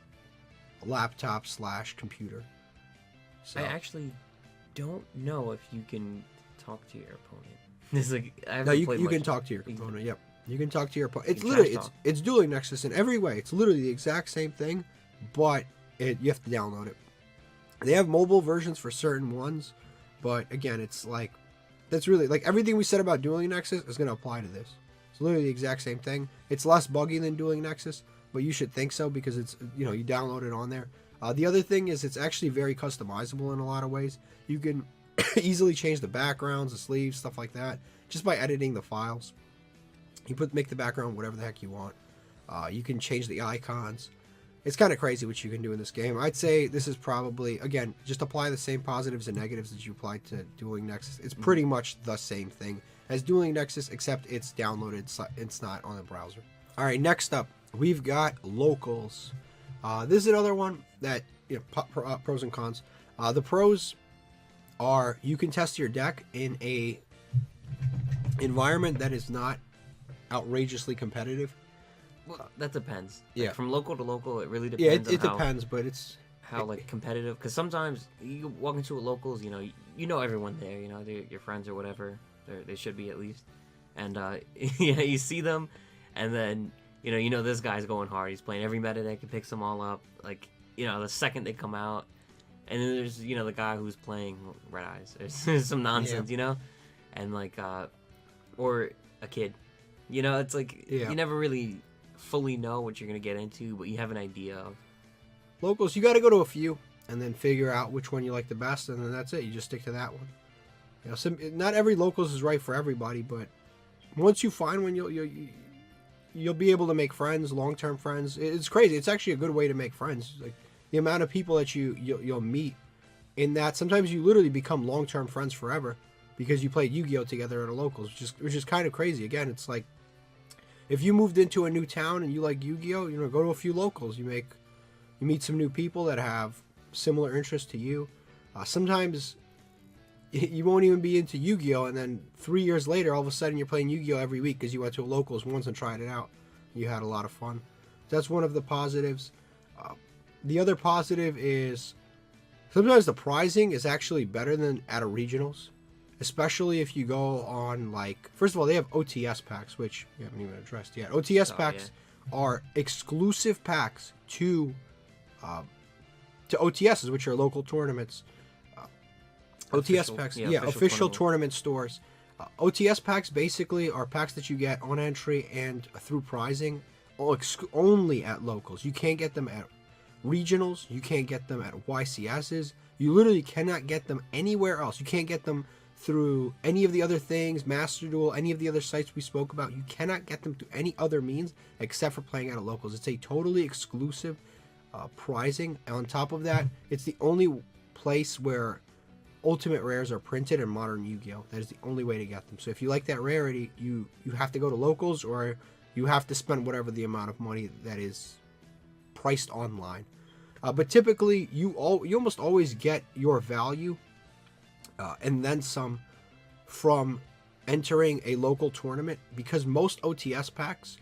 laptop / computer. So, I actually don't know if you can talk to your opponent. It's like you can talk to your opponent. Yep, you can talk to your opponent. It's literally it's Dueling Nexus in every way. It's literally the exact same thing, but you have to download it. They have mobile versions for certain ones, but again, it's like that's really like everything we said about Dueling Nexus is going to apply to this. It's literally the exact same thing. It's less buggy than Dueling Nexus, but you should think so because it's you download it on there. The other thing is it's actually very customizable in a lot of ways. You can easily change the backgrounds, the sleeves, stuff like that, just by editing the files. You make the background whatever the heck you want. You can change the icons. It's kind of crazy what you can do in this game. I'd say this is probably, again, just apply the same positives and negatives that you applied to Dueling Nexus. It's pretty much the same thing as Dueling Nexus, except it's downloaded. It's not on the browser. All right, next up, we've got Locals. This is another one that, pros and cons. The pros are you can test your deck in a environment that is not outrageously competitive. Well, that depends. Yeah. Like, from local to local, it really depends. Yeah, it depends, but it's how like competitive. Because sometimes you walk into a locals, you know everyone there. They're your friends or whatever. They should be at least. And you see them, and then you know this guy's going hard. He's playing every meta deck. He picks them all up. Like the second they come out, and then there's the guy who's playing Red Eyes. There's some nonsense, and like or a kid. It's like you never really fully know what you're going to get into, but you have an idea of. Locals, you got to go to a few and then figure out which one you like the best, and then that's it. You just stick to that one. Not every Locals is right for everybody, but once you find one, you'll be able to make friends, long-term friends. It's crazy. It's actually a good way to make friends. Like the amount of people that you'll meet in that. Sometimes you literally become long-term friends forever because you played Yu-Gi-Oh together at a Locals, which is kind of crazy. Again, it's like if you moved into a new town and you like Yu-Gi-Oh, go to a few Locals. You meet some new people that have similar interests to you. Sometimes you won't even be into Yu-Gi-Oh, and then 3 years later, all of a sudden you're playing Yu-Gi-Oh every week because you went to a Locals once and tried it out. You had a lot of fun. That's one of the positives. The other positive is sometimes the pricing is actually better than at a regionals. Especially if you go on, like, first of all, they have OTS packs, which we haven't even addressed yet. OTS packs are exclusive packs to OTSs, which are local tournaments. OTS packs, official tournament stores. OTS packs basically are packs that you get on entry and through prizing only at Locals. You can't get them at regionals. You can't get them at YCSs. You literally cannot get them anywhere else. You can't get them through any of the other things, Master Duel, any of the other sites we spoke about. You cannot get them through any other means except for playing out of Locals. It's a totally exclusive prizing. And on top of that, it's the only place where ultimate rares are printed in modern Yu-Gi-Oh! That is the only way to get them. So if you like that rarity, you have to go to Locals, or you have to spend whatever the amount of money that is priced online. But typically, you almost always get your value and then some from entering a local tournament, because most OTS packs,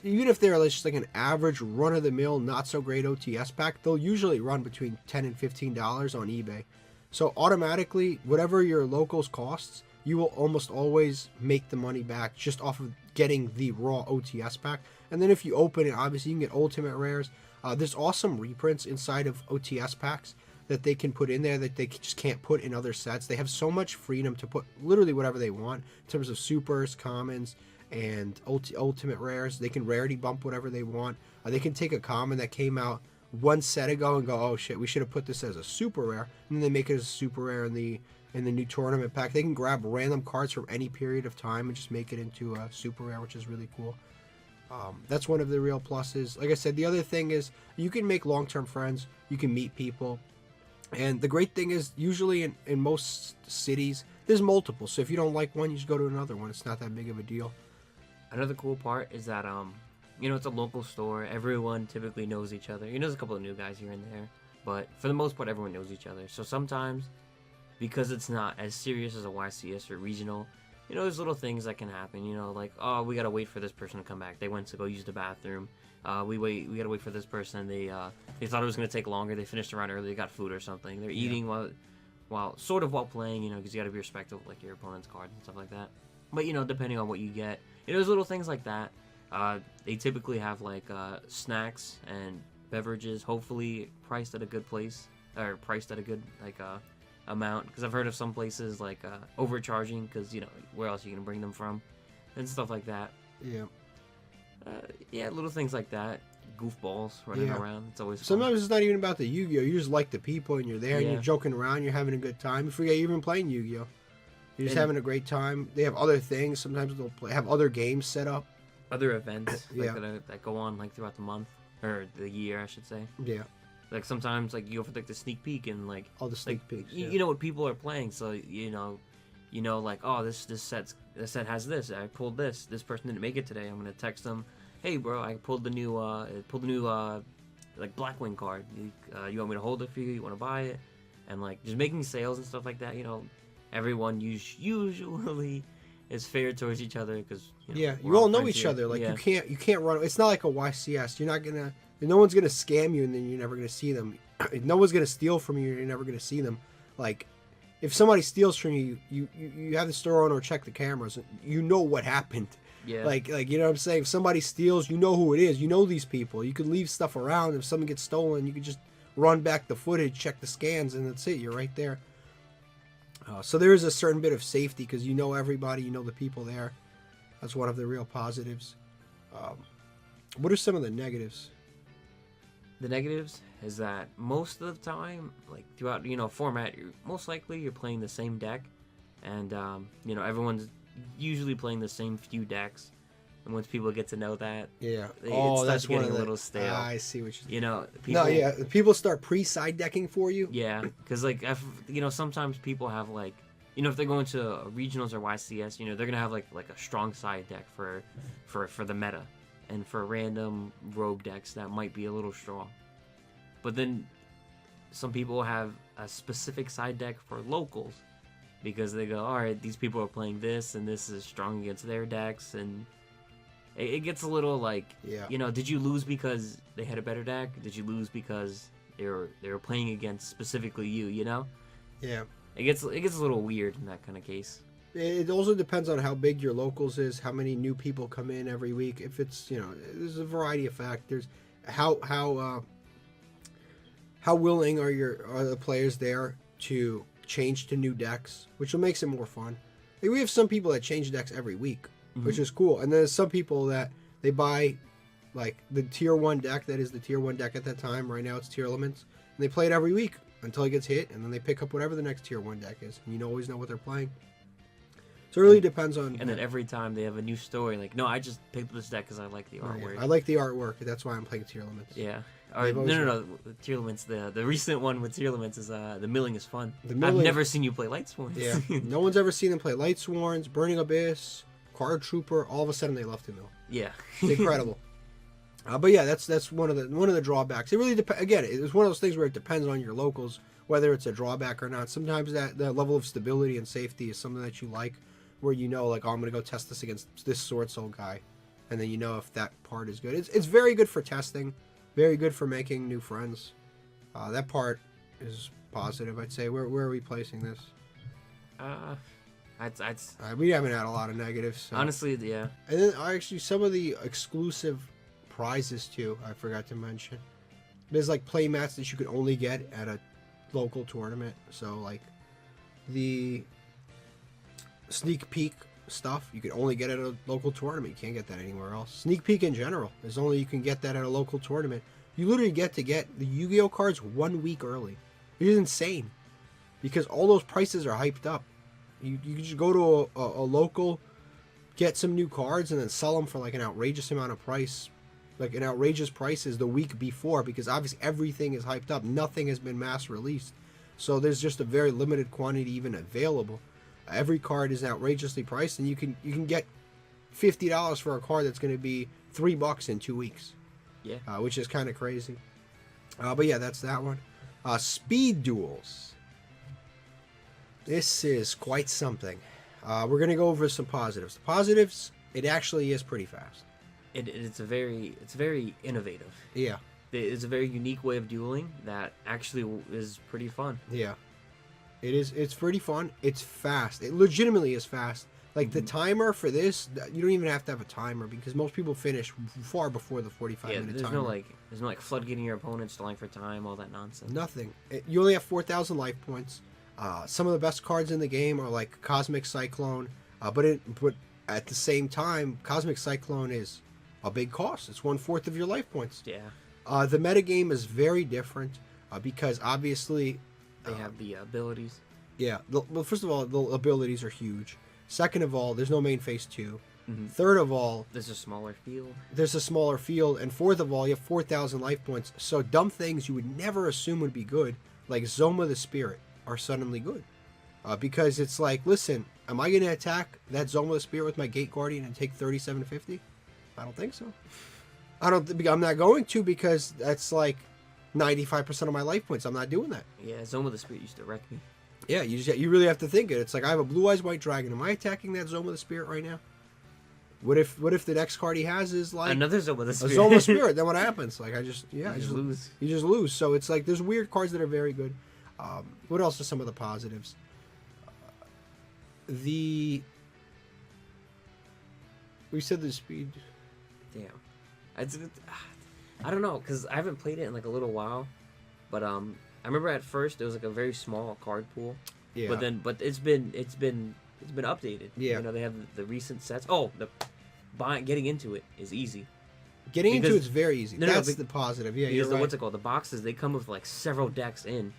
even if they're just like an average run-of-the-mill, not-so-great OTS pack, they'll usually run between $10 and $15 on eBay. So automatically, whatever your Locals costs, you will almost always make the money back just off of getting the raw OTS pack. And then if you open it, obviously you can get ultimate rares. There's awesome reprints inside of OTS packs that they can put in there that they just can't put in other sets. They have so much freedom to put literally whatever they want in terms of supers, commons, and ultimate rares. They can rarity bump whatever they want. They can take a common that came out one set ago and go, oh shit, we should have put this as a super rare, and then they make it as a super rare in the new tournament pack. They can grab random cards from any period of time and just make it into a super rare, which is really cool. That's one of the real pluses. Like I said, the other thing is you can make long-term friends. You can meet people. And the great thing is usually in most cities, there's multiple. So if you don't like one, you just go to another one. It's not that big of a deal. Another cool part is that, you know, it's a local store. Everyone typically knows each other. You know, there's a couple of new guys here and there. But for the most part, everyone knows each other. So sometimes, because it's not as serious as a YCS or regional, you know, there's little things that can happen, you know, like, oh, we gotta wait for this person to come back. They went to go use the bathroom. We gotta wait for this person. They thought it was gonna take longer. They finished around early. They got food or something. They're eating while playing, you know, because you gotta be respectful of, like, your opponent's cards and stuff like that. But, you know, depending on what you get, you know, there's little things like that. They typically have, like, snacks and beverages, hopefully priced at a good place, or priced at a good, like, amount, because I've heard of some places like overcharging, because, you know, where else are you gonna bring them from and stuff like that. Yeah, little things like that, goofballs running around. It's always fun. Sometimes it's not even about the Yu-Gi-Oh, you just like the people and you're there and you're joking around, you're having a good time. You forget you're even playing Yu-Gi-Oh, you're just having a great time. They have other things. Sometimes they'll have other games set up, other events that go on, like, throughout the month or the year, I should say. Like, sometimes, like, you go for, like, the sneak peek and, like, all the sneak peeks. You know what people are playing, so you know, like, oh, this set has this. I pulled this. This person didn't make it today. I'm gonna text them, hey, bro, I pulled the new like, Blackwing card. You want me to hold it for you? You want to buy it? And, like, just making sales and stuff like that. You know, everyone usually is fair towards each other, because you all know each other. Like, you can't run. It's not like a YCS. You're not gonna. No one's gonna scam you, and then you're never gonna see them. No one's gonna steal from you, and you're never gonna see them. Like, if somebody steals from you, you have the store owner check the cameras. You know what happened. Like you know what I'm saying. If somebody steals, you know who it is. You know these people. You can leave stuff around. If something gets stolen, you can just run back the footage, check the scans, and that's it. You're right there. So there is a certain bit of safety because you know everybody. You know the people there. That's one of the real positives. What are some of the negatives? The negatives is that most of the time, like, throughout, you know, format, most likely you're playing the same deck, and you know, everyone's usually playing the same few decks, and once people get to know that, it starts getting a little stale. I see what you're. You know, people start pre-side decking for you. Yeah, because, like, you know, sometimes people have, like, you know, if they're going to regionals or YCS, you know, they're gonna have like a strong side deck for the meta. And for random rogue decks, that might be a little strong. But then some people have a specific side deck for locals, because they go, all right, these people are playing this, and this is strong against their decks, and it gets a little, like, you know, did you lose because they had a better deck? Did you lose because they were playing against specifically you? You know? Yeah. It gets a little weird in that kind of case. It also depends on how big your locals is, how many new people come in every week. If it's, you know, there's a variety of factors. How willing are the players there to change to new decks, which makes it more fun. Like, we have some people that change decks every week, which is cool. And then there's some people that they buy, like, the tier 1 deck that is the tier 1 deck at that time. Right now it's Tier Elements. And they play it every week until it gets hit, and then they pick up whatever the next tier 1 deck is. And you always know what they're playing. So it really depends on... And then every time they have a new story, like, no, I just picked this deck because I like the artwork. I like the artwork. That's why I'm playing Tier Elements. Yeah. No. Tier Elements, the recent one with Tier Elements is the milling is fun. I've never seen you play Lightsworn. Yeah. No one's ever seen them play Lightsworns, Burning Abyss, Card Trooper. All of a sudden they love to mill. Yeah. It's incredible. But yeah, that's one of the drawbacks. It really depends. Again, it's one of those things where it depends on your locals, whether it's a drawback or not. Sometimes that level of stability and safety is something that you like, where you know, like, oh, I'm going to go test this against this Sword Soul guy. And then you know if that part is good. It's very good for testing. Very good for making new friends. That part is positive, I'd say. Where are we placing this? We haven't had a lot of negatives. So. Honestly, yeah. And then, actually, some of the exclusive prizes, too, I forgot to mention. There's, like, play mats that you can only get at a local tournament. So, like, the... sneak peek stuff you can only get at a local tournament. You can't get that anywhere else. Sneak peek in general is only you can get that at a local tournament. You literally get the Yu-Gi-Oh cards 1 week early. It is insane because all those prices are hyped up. You can just go to a local, get some new cards, and then sell them for like an outrageous amount of price. Like an outrageous prices the week before, because obviously everything is hyped up. Nothing has been mass released. So there's just a very limited quantity even available. Every card is outrageously priced, and you can get $50 for a card that's going to be $3 in 2 weeks. Yeah. Which is kind of crazy. But yeah, that's that one. Speed duels. This is quite something. We're going to go over some positives. The positives, it actually is pretty fast. It's very innovative. Yeah. It's a very unique way of dueling that actually is pretty fun. Yeah. It is. It's pretty fun. It's fast. It legitimately is fast. Like the timer for this, you don't even have to have a timer because most people finish far before the 45-minute timer. There's no floodgating your opponent, stalling for time, all that nonsense. Nothing. You only have 4,000 life points. Some of the best cards in the game are like Cosmic Cyclone, but at the same time, Cosmic Cyclone is a big cost. It's 1/4 of your life points. Yeah. The metagame is very different because obviously they have the abilities. Yeah. Well, first of all, the abilities are huge. Second of all, there's no main phase 2. Mm-hmm. Third of all, there's a smaller field. And fourth of all, you have 4,000 life points. So dumb things you would never assume would be good, like Zoma the Spirit, are suddenly good. Because it's like, listen, am I going to attack that Zoma the Spirit with my Gate Guardian and take 3750? I don't think so. I'm not going to, because that's like 95% of my life points. I'm not doing that. Yeah, Zoma the Spirit used to wreck me. Yeah, you really have to think it. It's like, I have a Blue Eyes White Dragon. Am I attacking that Zoma the Spirit right now? What if the next card he has is like another Zoma the Spirit? A Zoma Spirit. Then what happens? Like you just lose. You just lose. So it's like there's weird cards that are very good. What else are some of the positives? We said the speed. Damn. I don't know, because I haven't played it in like a little while, but I remember at first it was like a very small card pool. Yeah. But it's been updated. Yeah. You know, they have the recent sets. Oh, getting into it is easy. Getting into it's very easy. That's the positive. Yeah, because you're right. What's it called? The boxes, they come with like several decks in,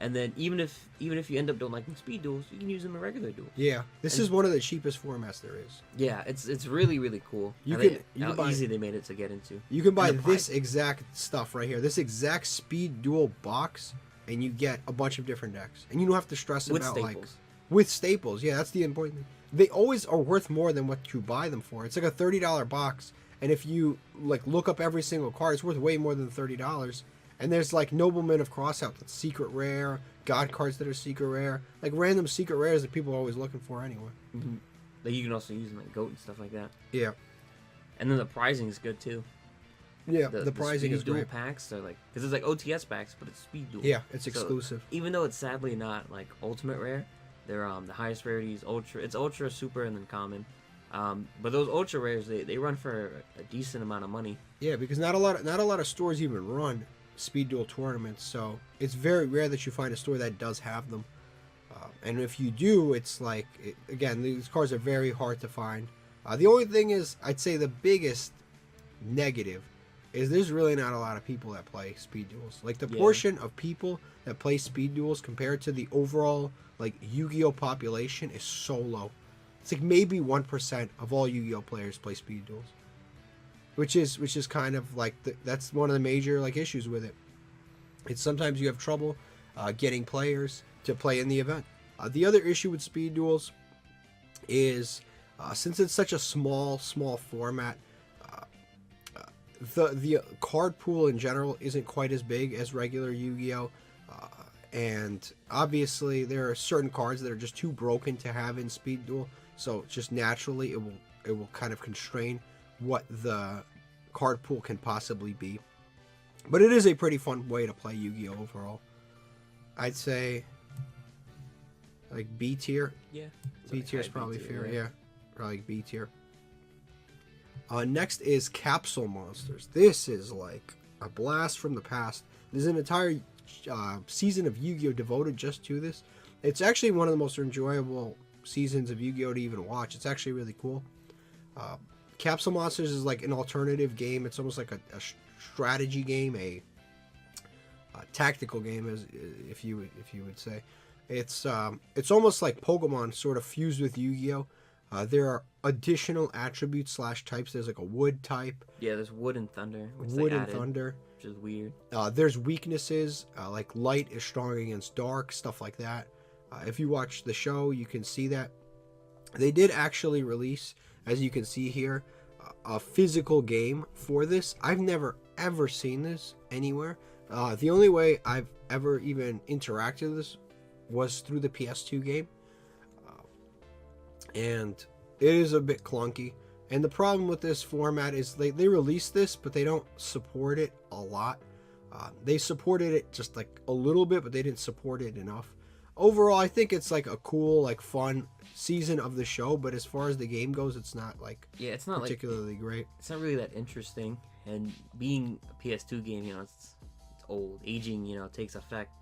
and then even if you end up don't liking speed duels, you can use them in regular duels. Yeah, this is one of the cheapest formats there is. Yeah, it's really really cool. You how buy, easy they made it to get into. You can buy this exact stuff right here, this exact speed duel box, and you get a bunch of different decks, and you don't have to stress about staples. Like with staples. Yeah, that's the important thing. They always are worth more than what you buy them for. It's like a $30 box, and if you like look up every single card, it's worth way more than $30. And there's like Noblemen of Crossout that's secret rare, God cards that are secret rare, like random secret rares that people are always looking for anyway. Mm-hmm. Like you can also use them like GOAT and stuff like that. Yeah. And then the pricing is good too. Yeah, the pricing is dual great. Packs are like, because it's like OTS packs, but it's speed duel. Yeah, it's exclusive. Even though it's sadly not like ultimate rare, they're the highest rarity is ultra. It's ultra, super, and then common. But those ultra rares, they run for a decent amount of money. Yeah, because not a lot of stores even run speed duel tournaments, so it's very rare that you find a store that does have them. And if you do, it's like again, these cards are very hard to find. The only thing is, I'd say the biggest negative is there's really not a lot of people that play speed duels. Like the portion of people that play speed duels compared to the overall like Yu-Gi-Oh population is so low. It's like maybe 1% of all Yu-Gi-Oh players play speed duels, which is kind of like that's one of the major like issues with it. It's sometimes you have trouble getting players to play in the event. The other issue with speed duels is since it's such a small format, the card pool in general isn't quite as big as regular Yu-Gi-Oh, and obviously there are certain cards that are just too broken to have in speed duel, so just naturally it will kind of constrain what the card pool can possibly be. But it is a pretty fun way to play Yu-Gi-Oh overall. I'd say like B tier. Yeah. B tier is probably fair. Yeah. Probably B tier. Next is Capsule Monsters. This is like a blast from the past. There's an entire season of Yu-Gi-Oh devoted just to this. It's actually one of the most enjoyable seasons of Yu-Gi-Oh to even watch. It's actually really cool. Capsule Monsters is like an alternative game. It's almost like a strategy game, a tactical game, as if you would say. It's almost like Pokemon sort of fused with Yu-Gi-Oh. There are additional attributes / types. There's like a wood type. Yeah, there's wood and thunder. Wood and thunder. Which is weird. There's weaknesses, like light is strong against dark, stuff like that. If you watch the show, you can see that. They did actually release, as you can see here, a physical game for this. I've never, ever seen this anywhere. The only way I've ever even interacted with this was through the PS2 game. And it is a bit clunky. And the problem with this format is they released this, but they don't support it a lot. They supported it just like a little bit, but they didn't support it enough. Overall, I think it's like a cool, like fun season of the show, but as far as the game goes, it's not like it's not particularly great. It's not really that interesting. And being a PS2 game, you know, it's old, aging, you know, takes effect.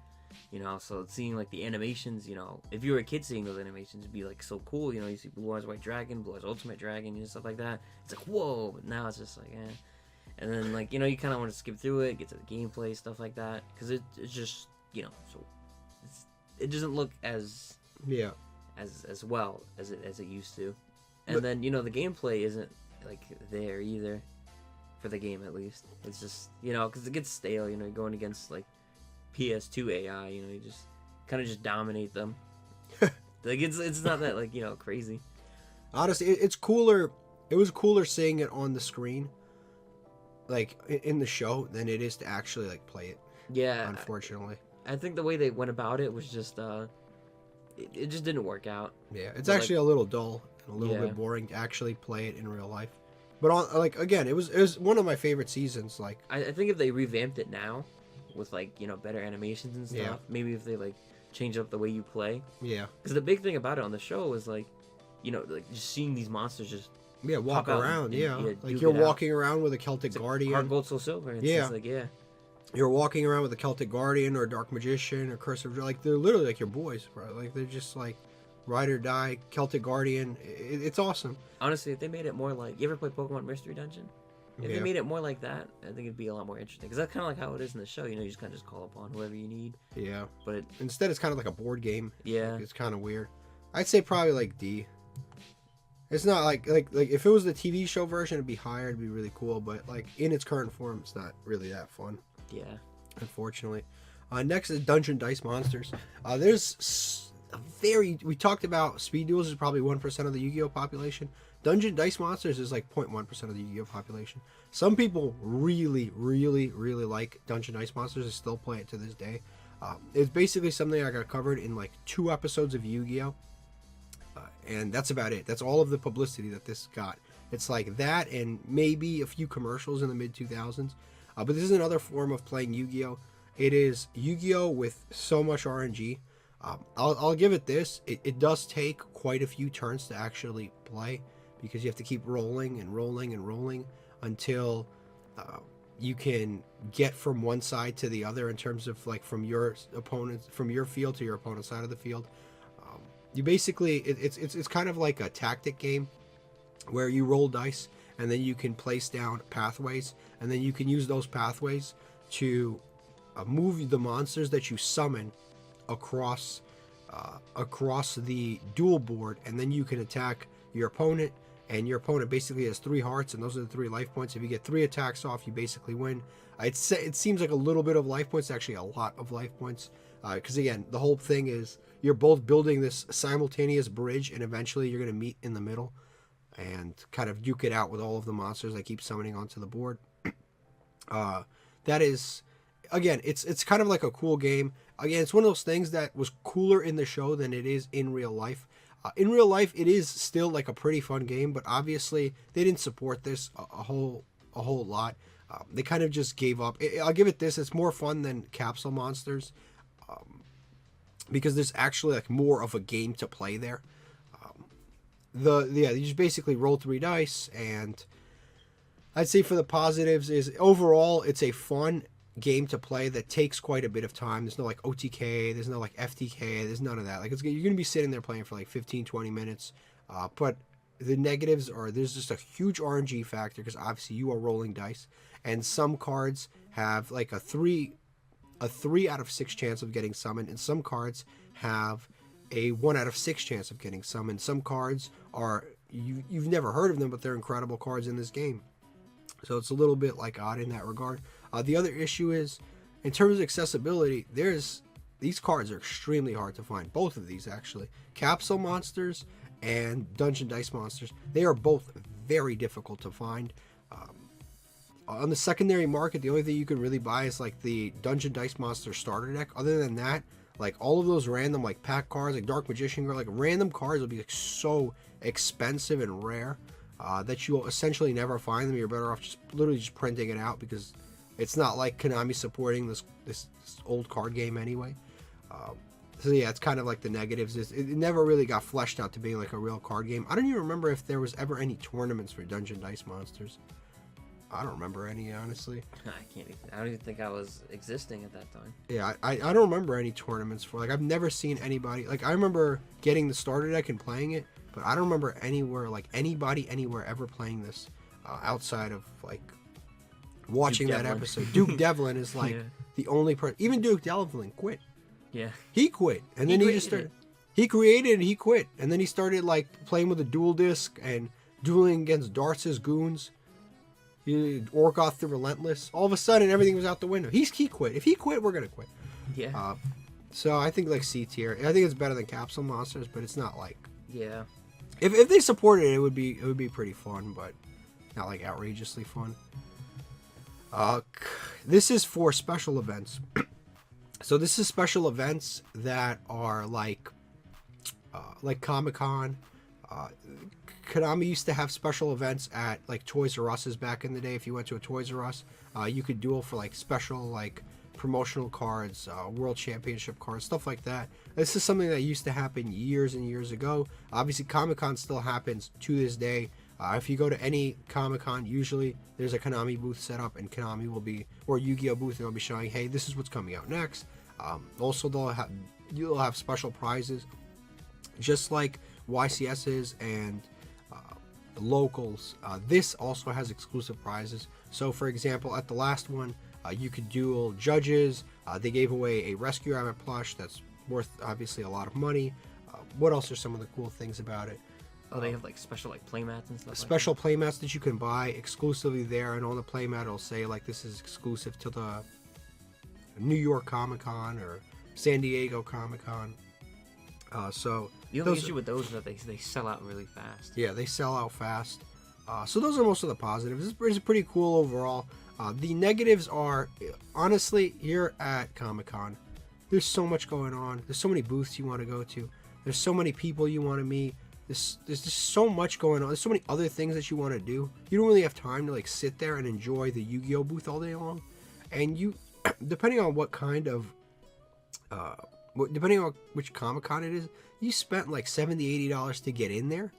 You know, so seeing like the animations, you know, if you were a kid seeing those animations, it'd be like so cool. You know, you see Blue Eyes White Dragon, Blue Eyes Ultimate Dragon, you know, stuff like that. It's like, whoa, but now it's just like, eh. And then, like, you know, you kind of want to skip through it, get to the gameplay, stuff like that. Because it's just, you know, so it doesn't look as well as it used to. And then, you know, the gameplay isn't, like, there either. For the game, at least. It's just, you know, because it gets stale, you know, you're going against, like, PS2 AI, you know, you just kind of just dominate them. Like it's not that, like, you know, crazy. Honestly, it's cooler. It was cooler seeing it on the screen, like in the show, than it is to actually like play it. Yeah, unfortunately. I think the way they went about it was just it just didn't work out. Yeah, it's actually like, a little dull and a little bit boring to actually play it in real life. But on, like, again, it was one of my favorite seasons. Like I think if they revamped it now, with like, you know, better animations and stuff, maybe if they like change up the way you play. Yeah. Because the big thing about it on the show is like, you know, like just seeing these monsters just walk around. Like you're walking around with a Celtic Guardian. Heart Gold Soul Silver. It's just like, you're walking around with a Celtic Guardian or a Dark Magician or Curse of, like, they're literally like your boys, bro. Like they're just like ride or die Celtic Guardian. It's awesome. Honestly, if they made it more like, you ever play Pokemon Mystery Dungeon? If they made it more like that, I think it'd be a lot more interesting. Because that's kind of like how it is in the show. You know, you just kind of just call upon whoever you need. Yeah. But instead, it's kind of like a board game. Yeah. Like, it's kind of weird. I'd say probably like D. It's not like if it was the TV show version, it'd be higher. It'd be really cool. But like in its current form, it's not really that fun. Yeah. Unfortunately. Next is Dungeon Dice Monsters. There's a we talked about Speed Duels is probably 1% of the Yu-Gi-Oh population. Dungeon Dice Monsters is like 0.1% of the Yu-Gi-Oh population. Some people really, really, really like Dungeon Dice Monsters and still play it to this day. It's basically something I got covered in like 2 episodes of Yu-Gi-Oh! And that's about it. That's all of the publicity that this got. It's like that and maybe a few commercials in the mid-2000s. But this is another form of playing Yu-Gi-Oh! It is Yu-Gi-Oh! With so much RNG. I'll give it this. It does take quite a few turns to actually play, because you have to keep rolling and rolling and rolling until you can get from one side to the other in terms of like from your field to your opponent's side of the field. You basically it's kind of like a tactic game where you roll dice and then you can place down pathways, and then you can use those pathways to move the monsters that you summon across the duel board, and then you can attack your opponent. And your opponent basically has 3 hearts, and those are the 3 life points. If you get 3 attacks off, you basically win. It seems like a little bit of life points, actually a lot of life points. Because again, the whole thing is you're both building this simultaneous bridge, and eventually you're going to meet in the middle and kind of duke it out with all of the monsters that keep summoning onto the board. That is, again, it's kind of like a cool game. Again, it's one of those things that was cooler in the show than it is in real life. In real life, it is still like a pretty fun game, but obviously they didn't support this a whole lot. They kind of just gave up. I'll give it this: it's more fun than Capsule Monsters, because there's actually like more of a game to play there. You just basically roll 3 dice, and I'd say for the positives is overall it's a fun game to play that takes quite a bit of time. There's no like OTK, there's no like FTK, there's none of that. Like you're gonna be sitting there playing for like 15-20 minutes, but the negatives are there's just a huge RNG factor because obviously you are rolling dice, and some cards have like a 3 out of 6 chance of getting summoned, and some cards have a 1 out of 6 chance of getting summoned. Some cards are you've never heard of them, but they're incredible cards in this game. So it's a little bit like odd in that regard. The other issue is in terms of accessibility, these cards are extremely hard to find. Both of these actually, Capsule monsters and Dungeon Dice monsters, they are both very difficult to find. On the secondary market, the only thing you can really buy is like the Dungeon Dice monster starter deck. Other than that, like all of those random like pack cards, like Dark Magician, like random cards will be like so expensive and rare that you'll essentially never find them. You're better off just literally just printing it out because it's not like Konami supporting this old card game anyway. So yeah, it's kind of like the negatives. It never really got fleshed out to being like a real card game. I don't even remember if there was ever any tournaments for Dungeon Dice monsters. I don't remember any, honestly. I don't even think I was existing at that time. Yeah, I don't remember any tournaments for, like, I've never seen anybody, like, I remember getting the starter deck and playing it, but I don't remember anywhere, like, anybody anywhere ever playing this outside of, like, watching that episode. Duke Devlin is, like, the only person, even Duke Devlin quit. Yeah. He quit, and then he just started, he created and he quit, and then he started, like, playing with a dual disc and dueling against Dartz's goons. Orgoth the Relentless. All of a sudden, everything was out the window. He quit. If he quit, we're gonna quit. Yeah. So I think like C tier. I think it's better than Capsule Monsters, but it's not like. Yeah. If they supported it, it would be pretty fun, but not like outrageously fun. This is for special events. So this is special events that are like Comic-Con. Konami used to have special events at like Toys R Us's back in the day. If you went to a Toys R Us, you could duel for like special like promotional cards, world championship cards, stuff like that. This is something that used to happen years and years ago. Obviously, Comic-Con still happens to this day. If you go to any Comic-Con, usually there's a Konami booth set up, and Konami will be, or Yu-Gi-Oh booth, and they'll be showing, hey, this is what's coming out next. Also, you'll have special prizes, just like YCS's and locals. This also has exclusive prizes. So for example, at the last one, you could duel judges. They gave away a Rescue Rabbit plush that's worth obviously a lot of money. What else are some of the cool things about it? Oh, they have like special like playmats and stuff. Special playmats that you can buy exclusively there, and on the playmat it'll say like this is exclusive to the New York Comic-Con or San Diego Comic-Con. So the only issue with those is that they sell out really fast. Yeah, they sell out fast. So those are most of the positives. This is pretty cool overall. The negatives are, honestly, here at Comic-Con, there's so much going on. There's so many booths you want to go to. There's so many people you want to meet. There's just so much going on. There's so many other things that you want to do. You don't really have time to like sit there and enjoy the Yu-Gi-Oh booth all day long. And you, depending on what kind of, depending on which Comic-Con it is, you spent like $70, $80 to get in there.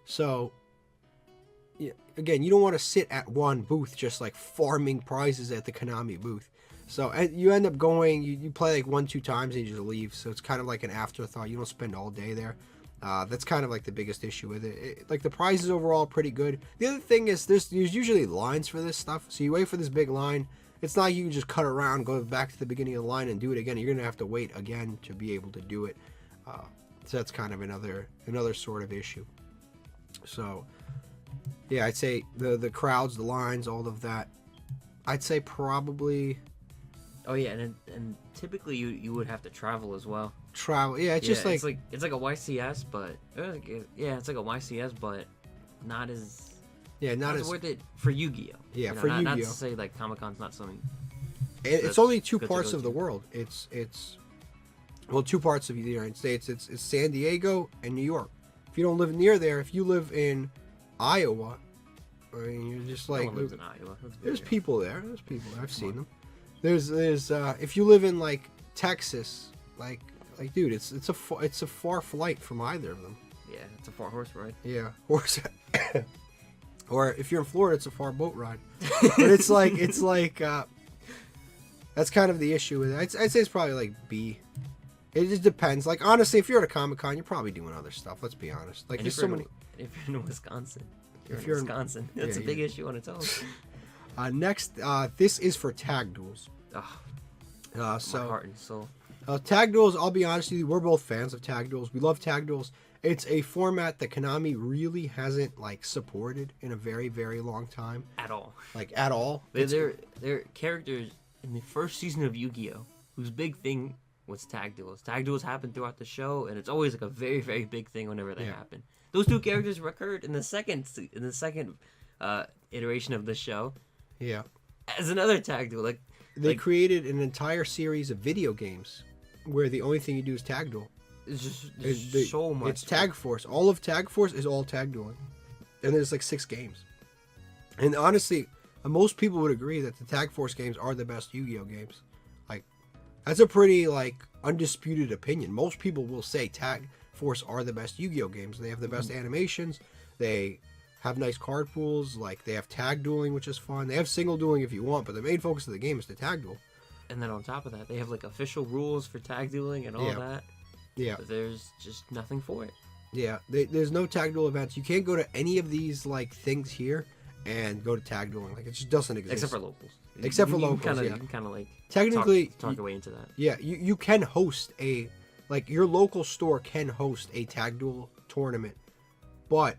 So, yeah, again, you don't want to sit at one booth just like farming prizes at the Konami booth. So and you end up going, you play like 1-2 times and you just leave. So it's kind of like an afterthought. You don't spend all day there. That's kind of like the biggest issue with it. Like the prizes overall are pretty good. The other thing is there's usually lines for this stuff. So you wait for this big line. It's not like you can just cut around, go back to the beginning of the line and do it again. You're going to have to wait again to be able to do it. So that's kind of another sort of issue. So, yeah, I'd say the crowds, the lines, all of that. I'd say probably. Oh yeah, and typically you would have to travel as well. Travel, yeah, it's just it's like a YCS, but it's like a YCS, but not as. Yeah, not as worth it for Yu-Gi-Oh. Yeah, for Yu-Gi-Oh. Not to say like Comic-Con's not something. It's only two parts of the world. It's two parts of the United States. It's San Diego and New York. If you don't live near there, if you live in Iowa, I mean, you're just like. No one lives in Iowa. There's people there. There's people there. I've seen them. There's if you live in like Texas, like dude, it's a far flight from either of them. Yeah, it's a far horse ride. Yeah, horse. Or if you're in Florida, it's a far boat ride. But it's like that's kind of the issue with it. I'd say it's probably like B. It just depends. Like honestly, if you're at a Comic-Con, you're probably doing other stuff. Let's be honest. Like there's so many. you're in Wisconsin. If you're in Wisconsin, that's a big issue on its own. Next, this is for tag duels. My heart and soul. Tag duels, I'll be honest with you, we're both fans of tag duels. We love tag duels. It's a format that Konami really hasn't like supported in a very, very long time. At all. Like at all. They're characters in the first season of Yu-Gi-Oh! Whose big thing was tag duels. Tag duels happen throughout the show, and it's always like a very, very big thing whenever they happen. Those two characters recurred in the second iteration of the show. Yeah. As another tag duel, they created an entire series of video games where the only thing you do is tag duel. It's just so much. It's Tag Force. All of Tag Force is all tag dueling, and there's like 6 games. And honestly, most people would agree that the Tag Force games are the best Yu-Gi-Oh games. Like, that's a pretty like undisputed opinion. Most people will say Tag Force are the best Yu-Gi-Oh games. They have the best animations. They have nice card pools. Like, they have tag dueling, which is fun. They have single dueling if you want, but the main focus of the game is the tag duel. And then on top of that, they have like official rules for tag dueling and all that. Yeah. But there's just nothing for it. Yeah, there's no tag duel events. You can't go to any of these like things here and go to tag dueling. Like, it just doesn't exist. Except for locals. You can kind of like technically talk your way into that. Yeah, you can host your local store can host a tag duel tournament, but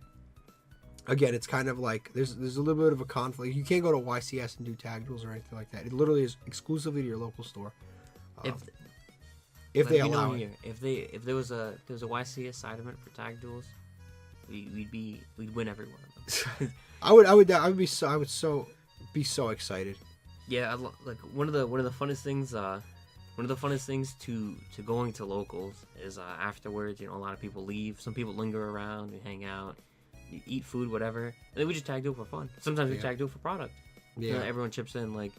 again, it's kind of like there's a little bit of a conflict. You can't go to YCS and do tag duels or anything like that. It literally is exclusively to your local store. If they allow it. If there was a YCS side event for tag duels, we'd win every one of them. I would be so excited. Yeah, like one of the funnest things to going to locals is afterwards. You know, a lot of people leave. Some people linger around and hang out, you eat food, whatever. And then we just tag duel for fun. Sometimes we tag duel for product. Yeah, everyone chips in like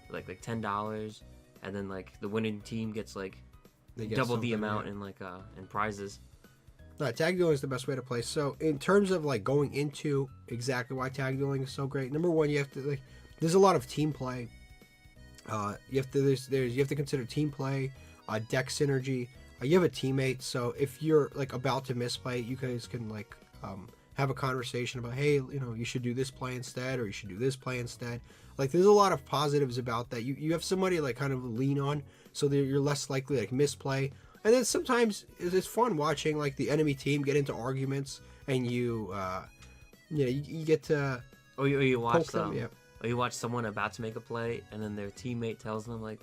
$10, and then like the winning team gets like double the amount in in prizes. No, tag dueling is the best way to play. So in terms of like going into exactly why tag dueling is so great, number one, you have to there's a lot of team play. You have to consider team play, deck synergy. You have a teammate, so if you're like about to misplay, you guys can like have a conversation about, hey, you know, you should do this play instead, or you should do this play instead. Like, there's a lot of positives about that. You have somebody like kind of lean on, so that you're less likely to like misplay. And then sometimes it's fun watching like the enemy team get into arguments, and you get to you watch them. Yeah. Or you watch someone about to make a play, and then their teammate tells them like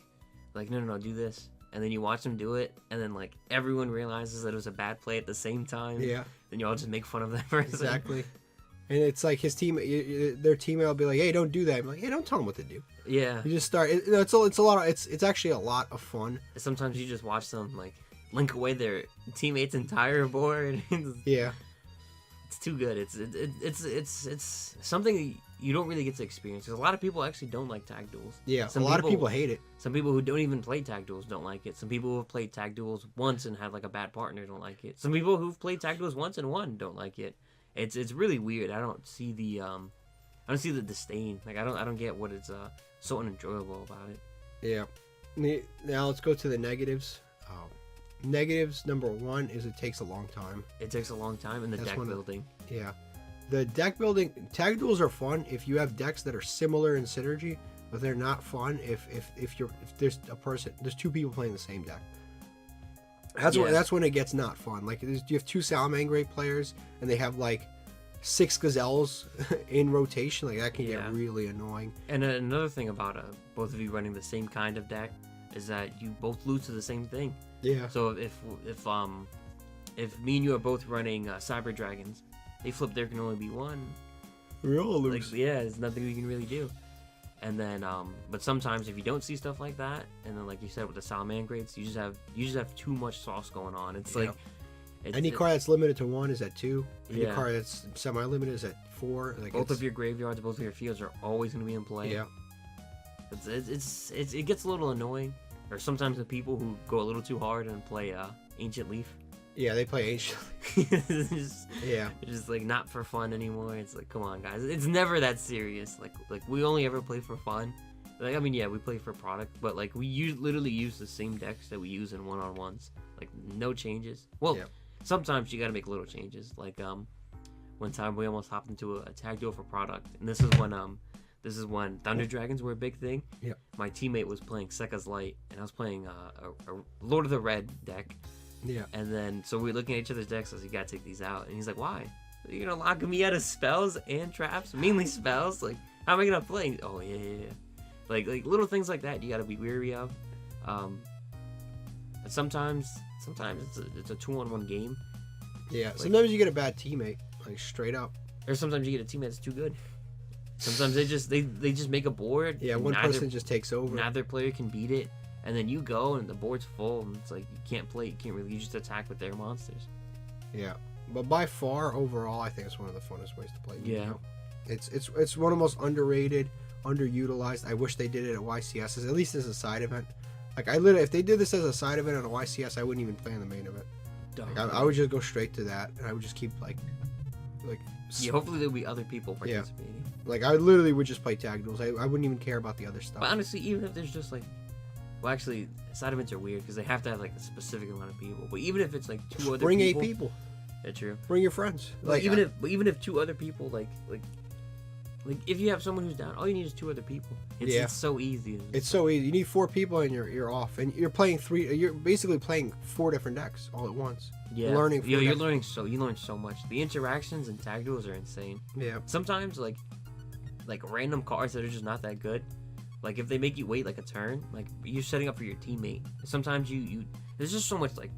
no, do this, and then you watch them do it, and then like everyone realizes that it was a bad play at the same time. Yeah. Then you all just make fun of that person. Exactly. And it's like their teammate will be like, "Hey, don't do that." I'm like, "Hey, don't tell them what to do." Yeah. You just start. It's actually a lot of fun. Sometimes you just watch them like link away their teammate's entire board. Yeah. It's too good. It's something you don't really get to experience, because a lot of people actually don't like tag duels. Yeah, a lot of people hate it. Some people who don't even play tag duels don't like it. Some people who have played tag duels once and had like a bad partner don't like it. Some people who've played tag duels once and won don't like it. It's really weird. I don't see the disdain. Like I don't get what it's so unenjoyable about it. Yeah. Now let's go to the negatives. Negatives, number one is it takes a long time. It takes a long time in the deck building. Yeah. The deck building, tag duels are fun if you have decks that are similar in synergy, but they're not fun if there's two people playing the same deck. That's when it gets not fun. Like, you have two Salamangreat players and they have like 6 Gazelles in rotation. Like, that can get really annoying. And another thing about both of you running the same kind of deck is that you both lose to the same thing. Yeah. So if me and you are both running Cyber Dragons, they flip, there can only be one. We all lose. There's nothing we can really do. And then, but sometimes if you don't see stuff like that, and then like you said with the Salamangreats, you just have too much sauce going on. It's like any card that's limited to 1 is at 2. Any card that's semi-limited is at 4. Like, both of your graveyards, both of your fields are always going to be in play. Yeah. It gets a little annoying. Or sometimes the people who go a little too hard and play Ancient Leaf. Yeah, they play Ancient Leaf. It's just like not for fun anymore. It's like, come on, guys. It's never that serious. Like we only ever play for fun. Like, I mean, yeah, we play for product, but like we literally use the same decks that we use in one-on-ones. Like, no changes. Well, sometimes you got to make little changes. Like one time we almost hopped into a tag duel for product, and this is when Thunder Dragons were a big thing. Yeah. My teammate was playing Sekka's Light, and I was playing a Lord of the Red deck. Yeah. And then so we were looking at each other's decks. I was like, "You gotta take these out," and he's like, "Why? You're gonna lock me out of spells and traps, mainly spells. Like, how am I gonna play?" Oh yeah. Like little things like that you gotta be weary of. Sometimes it's a 2-on-1 game. Yeah. Like, sometimes you get a bad teammate, like straight up. Or sometimes you get a teammate that's too good. Sometimes they just make a board. Yeah, one person just takes over. Neither player can beat it, and then you go and the board's full, and it's like you can't play. You can't really. You just attack with their monsters. Yeah, but by far overall, I think it's one of the funnest ways to play. Yeah. It's one of the most underrated, underutilized. I wish they did it at YCS, at least as a side event. Like if they did this as a side event at a YCS, I wouldn't even play in the main event. Like, I would just go straight to that, and I would just keep like. Yeah, hopefully there'll be other people participating. Yeah. Like I literally would just play tag duels. I wouldn't even care about the other stuff. But honestly, even if there's just like, well, actually, side events are weird because they have to have like a specific amount of people. But even if it's like 2 other bring people, 8 people. Yeah, true. Bring your friends. Like even if 2 other people like if you have someone who's down, all you need is 2 other people. It's so easy. It's so easy. You need 4 people and you're off, and you're playing 3. You're basically playing 4 different decks all at once. Yeah, learning. You learn so much. The interactions in tag duels are insane. Yeah. Sometimes like random cards that are just not that good. Like if they make you wait like a turn, like you're setting up for your teammate. Sometimes you there's just so much like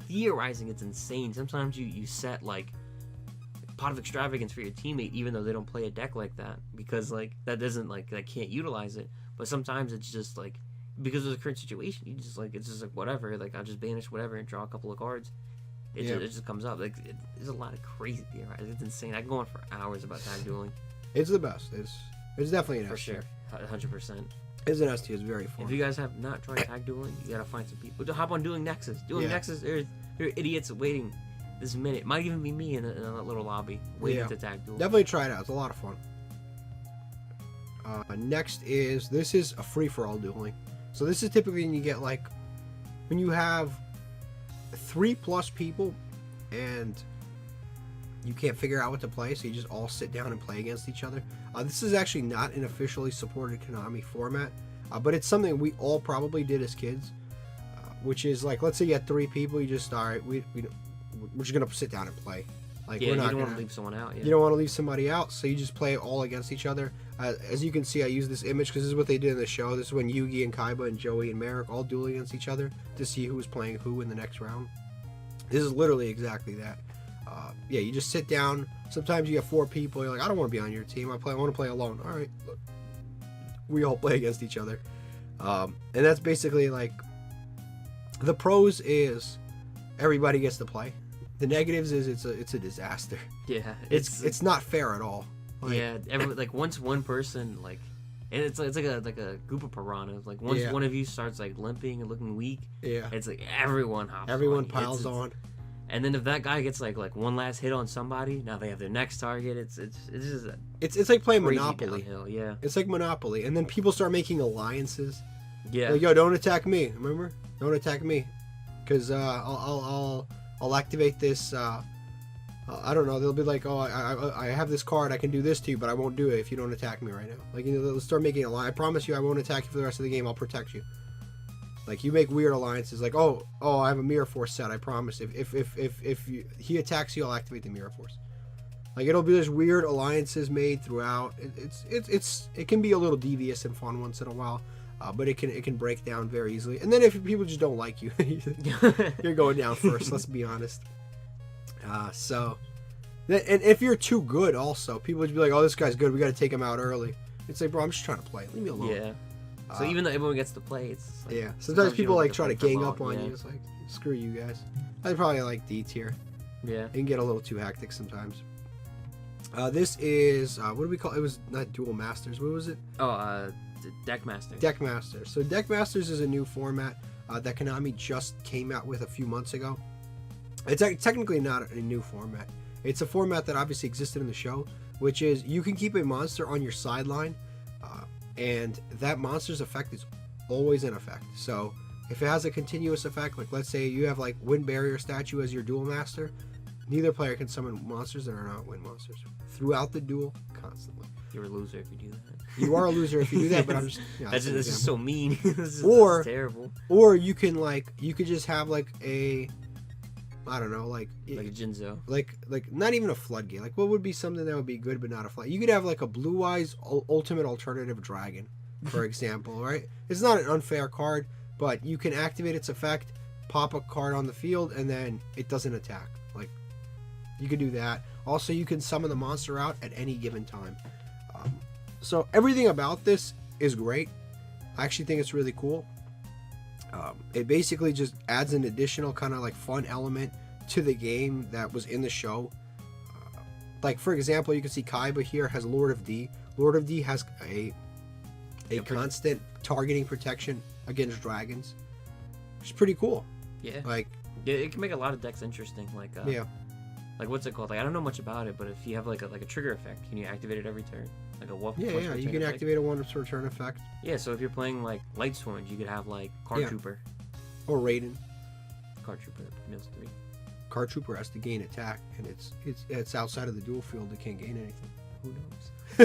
theorizing. It's insane. Sometimes you set like Pot of Extravagance for your teammate, even though they don't play a deck like that, because like that doesn't like they can't utilize it. But sometimes it's just like because of the current situation, you just like it's just like whatever. Like I'll just banish whatever and draw a couple of cards. It just comes up. Like there's a lot of crazy theorizing. It's insane. I can go on for hours about tag dueling. It's the best. It's definitely an S tier. For sure, 100%. It's an S tier. It's very fun. If you guys have not tried tag dueling, you gotta find some people to hop on Dueling Nexus. Dueling Nexus, there are idiots waiting this minute. Might even be me in a little lobby waiting to tag duel. Definitely try it out. It's a lot of fun. Next this is a free for all dueling. So this is typically when you get like when you have 3+ people and you can't figure out what to play, so you just all sit down and play against each other. This is actually not an officially supported Konami format, but it's something we all probably did as kids, which is like, let's say you had 3 people, you just, all right, we're just going to sit down and play. Like, yeah, we're not you don't want to leave someone out. Yeah. You don't want to leave somebody out, so you just play all against each other. As you can see, I use this image because this is what they did in the show. This is when Yugi and Kaiba and Joey and Merrick all duel against each other to see who was playing who in the next round. This is literally exactly that. Yeah, you just sit down. Sometimes you have 4 people. You're like, I don't want to be on your team. I want to play alone. All right, look. We all play against each other, and that's basically like the pros is everybody gets to play. The negatives is it's a disaster. Yeah, it's not fair at all. Like, yeah, like once one person like, and it's like a group of piranhas. Like once one of you starts like limping and looking weak, it's like everyone hops. Everyone piles on. And then if that guy gets like one last hit on somebody, now they have their next target. It's just it's like playing Monopoly. Hill, yeah. It's like Monopoly, and then people start making alliances. Yeah. Like, yo, don't attack me. Remember? Don't attack me, because I'll activate this. I don't know. They'll be like, oh, I have this card. I can do this to you, but I won't do it if you don't attack me right now. Like, you know, they'll start making a line. I promise you, I won't attack you for the rest of the game. I'll protect you. Like, you make weird alliances. Like, oh, I have a Mirror Force set. I promise. If he attacks you, I'll activate the Mirror Force. Like, it'll be just weird alliances made throughout. It can be a little devious and fun once in a while, but it can break down very easily. And then if people just don't like you, you're going down first. Let's be honest. So, and if you're too good, also people would be like, oh, this guy's good. We got to take him out early. It's like, bro, I'm just trying to play. Leave me alone. Yeah. So even though everyone gets to play, it's like, sometimes people like try to gang up on you. It's like, screw you guys. I probably like D tier. Yeah. It can get a little too hectic sometimes. This is what do we call it? It was not Duel Masters. What was it? Oh, Deck Masters. Deck Masters. So Deck Masters is a new format that Konami just came out with a few months ago. It's technically not a new format. It's a format that obviously existed in the show, which is you can keep a monster on your sideline, and that monster's effect is always in effect. So if it has a continuous effect, like let's say you have like Wind Barrier Statue as your Duel Master, Neither player can summon monsters that are not win monsters throughout the duel constantly. You're a loser if you do that. You are a loser if you do that, but I'm just... Yeah, that's just so mean. This is terrible. Or you can, like, you could just have, like, a... I don't know, like a Jinzo. Like not even a floodgate. Like, what would be something that would be good but not a flood? You could have, like, a Blue Eyes Ultimate Alternative Dragon, for example, right? It's not an unfair card, but you can activate its effect, pop a card on the field, and then it doesn't attack. Like, you could do that. Also, you can summon the monster out at any given time. So everything about this is great. I actually think it's really cool. It basically just adds an additional kind of like fun element to the game that was in the show. Like, for example, you can see Kaiba here has Lord of D. Lord of D has a constant targeting protection against dragons, which is pretty cool. Yeah. Like, yeah, it can make a lot of decks interesting. Like, yeah. Like, what's it called? Like, I don't know much about it, but if you have like a trigger effect, can you activate it every turn? Like a what? Yeah, you can activate a once per turn effect. Yeah, so if you're playing like Light Swords, you could have like Card Trooper. Or Raiden. Card Trooper mills 3. Card Trooper has to gain attack, and it's outside of the duel field. It can't gain anything. Who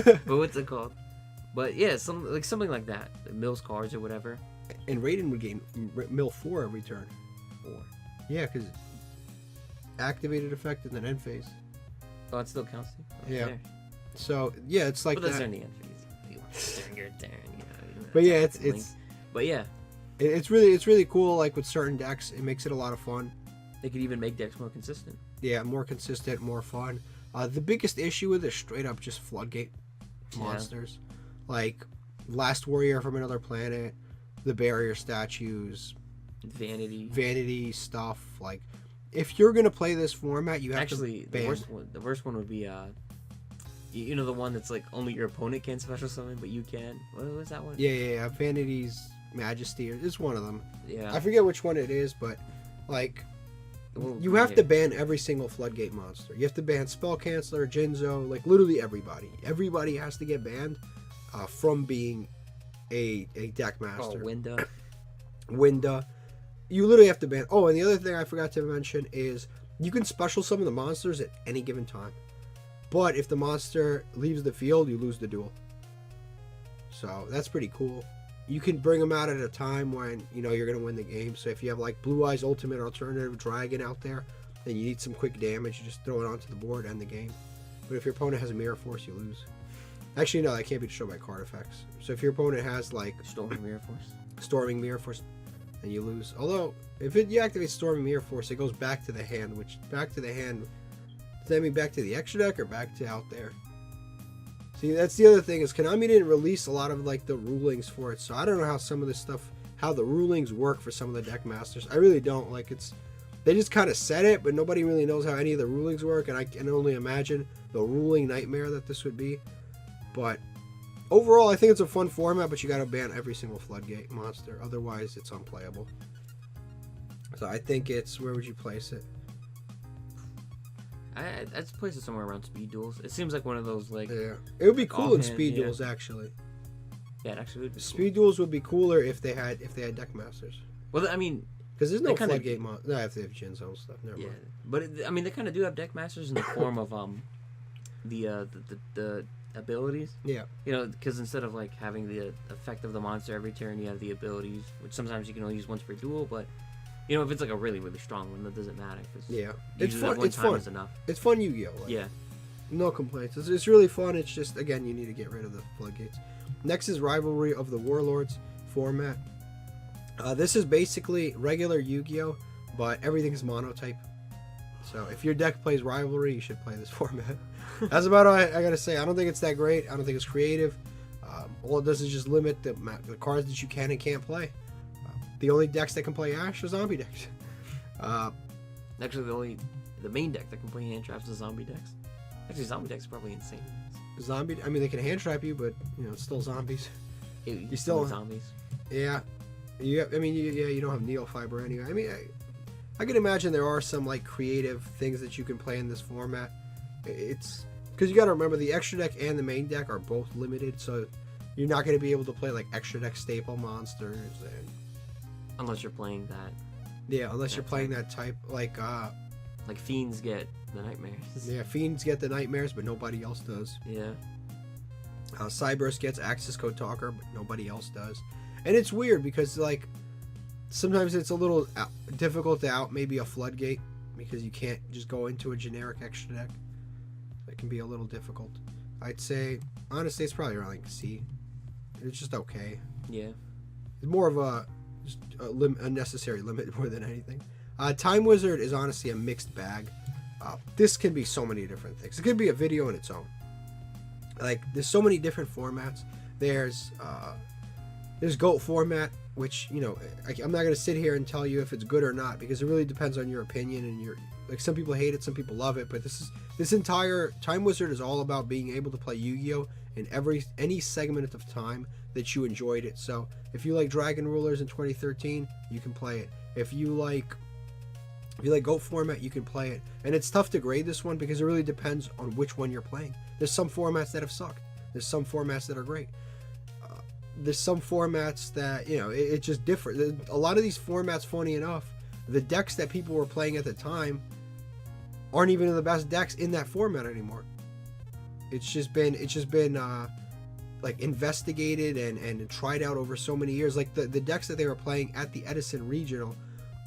knows? But what's it called? But yeah, something like that. Mills cards or whatever. And Raiden would gain mill 4 every turn. 4. Yeah, because activated effect and then end phase. Oh, it still counts. Yeah. There. So yeah, it's like but that's that. only end phase. During your turn, you know. But yeah, it's. But yeah. It's really cool. Like with certain decks, it makes it a lot of fun. They could even make decks more consistent. Yeah, more consistent, more fun. The biggest issue with is straight up just floodgate monsters, like Last Warrior from Another Planet, the barrier statues, vanity stuff. Like, if you're gonna play this format, you have to ban. The worst one would be you know, the one that's like only your opponent can special summon, but you can. What was that one? Yeah. Vanity's Majesty is one of them. Yeah. I forget which one it is, but like, you have to ban every single floodgate monster. You have to ban Spell Canceller, Jinzo, like literally everybody. Everybody has to get banned from being a deck master. Oh, Winda. You literally have to ban. Oh, and the other thing I forgot to mention is you can special summon the monsters at any given time. But if the monster leaves the field, you lose the duel. So that's pretty cool. You can bring them out at a time when, you know, you're going to win the game. So if you have like Blue Eyes Ultimate Alternative Dragon out there, and you need some quick damage, you just throw it onto the board, end the game. But if your opponent has a Mirror Force, you lose. Actually, no, that can't be destroyed by card effects. So if your opponent has like Storming Mirror Force, then you lose. Although, if you activate Storming Mirror Force, it goes back to the hand, which back to the hand, does that mean back to the extra deck or back to out there? See, that's the other thing, is Konami didn't release a lot of like the rulings for it, so I don't know how some of this stuff, how the rulings work for some of the deck masters. I really don't. Like, they just kind of said it, but nobody really knows how any of the rulings work, and I can only imagine the ruling nightmare that this would be. But overall, I think it's a fun format, but you got to ban every single floodgate monster, otherwise it's unplayable. So I think it's, where would you place it? I'd place it somewhere around Speed Duels. It seems like one of those, like... Yeah. It would be cool in Speed Duels, actually. Yeah, it actually would be Speed Duels would be cooler if they had deck masters. Well, I mean... Because there's no floodgate monster. No, if they have Jinzo and stuff. Never mind. But, I mean, they kind of do have deck masters in the form of the abilities. Yeah. You know, because instead of, like, having the effect of the monster every turn, you have the abilities, which sometimes you can only use once per duel, but... You know, if it's like a really, really strong one, that doesn't matter. Yeah, it's fun. It's fun. Is enough. It's fun Yu-Gi-Oh! Like, yeah. No complaints. It's really fun. It's just, again, you need to get rid of the floodgates. Next is Rivalry of the Warlords format. This is basically regular Yu-Gi-Oh! But everything is monotype. So if your deck plays Rivalry, you should play this format. That's about all I gotta say. I don't think it's that great. I don't think it's creative. All it does is just limit the cards that you can and can't play. The only decks that can play Ash are zombie decks. Actually, the main deck that can play hand traps is zombie decks. Actually, zombie decks are probably insane. I mean, they can hand trap you, but you know, it's still zombies. You still zombies. Yeah. You don't have Neo Fiber anyway. I mean, I can imagine there are some like creative things that you can play in this format. It's because you got to remember the extra deck and the main deck are both limited, so you're not going to be able to play like extra deck staple monsters and. Unless you're playing that. Yeah, unless you're playing that type. Like, Like fiends get the nightmares. Yeah, fiends get the nightmares, but nobody else does. Yeah. Cyburst gets access code talker, but nobody else does. And it's weird because like sometimes it's a little difficult to out maybe a floodgate because you can't just go into a generic extra deck. It can be a little difficult. I'd say honestly it's probably around like C. It's just okay. Yeah. It's more of a just a necessary limit more than anything. Time Wizard is honestly a mixed bag. This can be so many different things. It could be a video in its own. Like there's so many different formats. There's GOAT format, which I'm not gonna sit here and tell you if it's good or not because it really depends on your opinion and your like. Some people hate it, some people love it, but this entire Time Wizard is all about being able to play Yu-Gi-Oh in any segment of time that you enjoyed it. So if you like Dragon Rulers in 2013, you can play it. If you like GOAT format, you can play it. And it's tough to grade this one because it really depends on which one you're playing. There's some formats that have sucked. There's some formats that are great. There's some formats that, it's just different. A lot of these formats, funny enough, the decks that people were playing at the time aren't even the best decks in that format anymore. It's just been like investigated and tried out over so many years. Like the decks that they were playing at the Edison Regional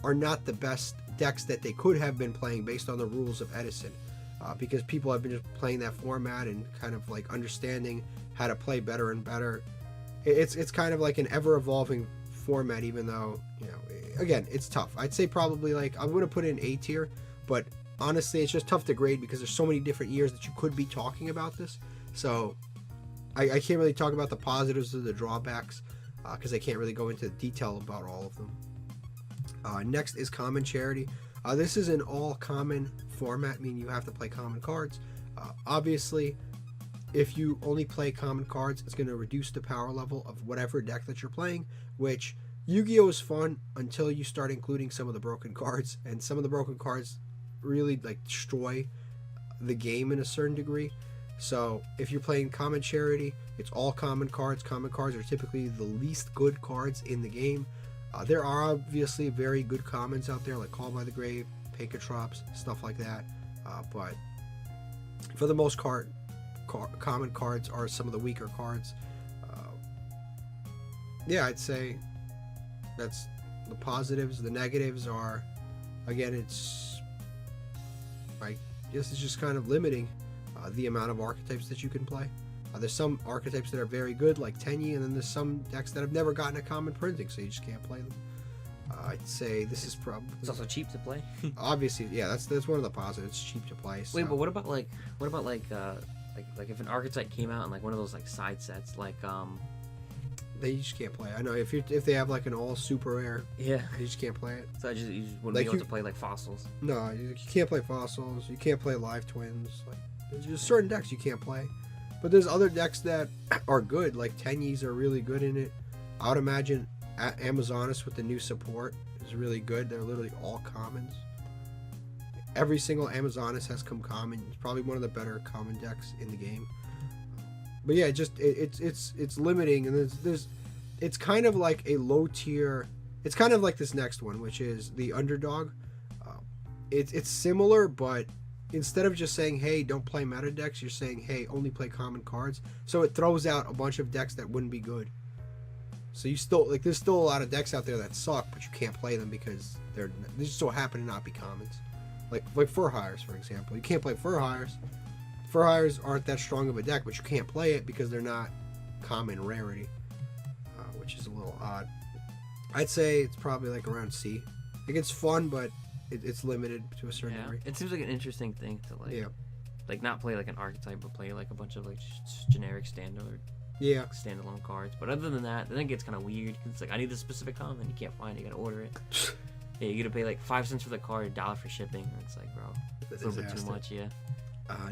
are not the best decks that they could have been playing based on the rules of Edison, because people have been just playing that format and kind of like understanding how to play better and better. It's kind of like an ever-evolving format, even though again, it's tough. I'd say probably like I'm going to put it in A tier, but honestly it's just tough to grade because there's so many different years that you could be talking about this. So I can't really talk about the positives or the drawbacks because I can't really go into detail about all of them. Next is Common Charity. This is an all common format, meaning you have to play common cards. Obviously, if you only play common cards, it's going to reduce the power level of whatever deck that you're playing, which Yu-Gi-Oh is fun until you start including some of the broken cards, and some of the broken cards really like destroy the game in a certain degree. So if you're playing Common Charity, it's all common cards. Common cards are typically the least good cards in the game. There are obviously very good commons out there like Call by the Grave, Pancatrops, stuff like that. But for the most part, common cards are some of the weaker cards. Yeah, I'd say that's the positives. The negatives are, again, it's just kind of limiting the amount of archetypes that you can play. There's some archetypes that are very good, like Tenyi, and then there's some decks that have never gotten a common printing, so you just can't play them. I'd say this is probably... It's also cheap to play. Obviously, yeah, that's one of the positives. It's cheap to play. So. Wait, but what about like if an archetype came out in like one of those like side sets, like They just can't play. I know if they have like an all super rare, yeah, you just can't play it. So you just wouldn't like be able to play like fossils. No, you can't play fossils. You can't play live twins. Like there's just certain decks you can't play. But there's other decks that are good, like Tenyis are really good in it. I would imagine Amazonas with the new support is really good. They're literally all commons. Every single Amazonas has come common. It's probably one of the better common decks in the game. But yeah, it's limiting, and it's kind of like a low tier. It's kind of like this next one, which is the Underdog. It's similar, but instead of just saying, hey, don't play meta decks, you're saying, hey, only play common cards. So it throws out a bunch of decks that wouldn't be good. So you still, like, there's still a lot of decks out there that suck, but you can't play them because they just so happen to not be commons. Like Fur Hires, for example. You can't play Fur Hires. Fur Hires aren't that strong of a deck, but you can't play it because they're not common rarity, which is a little odd. I'd say it's probably like around C. Like, it's fun, but it's limited to a certain degree. It seems like an interesting thing to like not play like an archetype, but play like a bunch of like generic standalone cards. But other than that, then it gets kind of weird because it's like I need this specific common, you can't find it, you gotta order it. Yeah, you gotta pay like 5 cents for the card, $1 for shipping. And it's like, bro, it's a little bit too much. Yeah.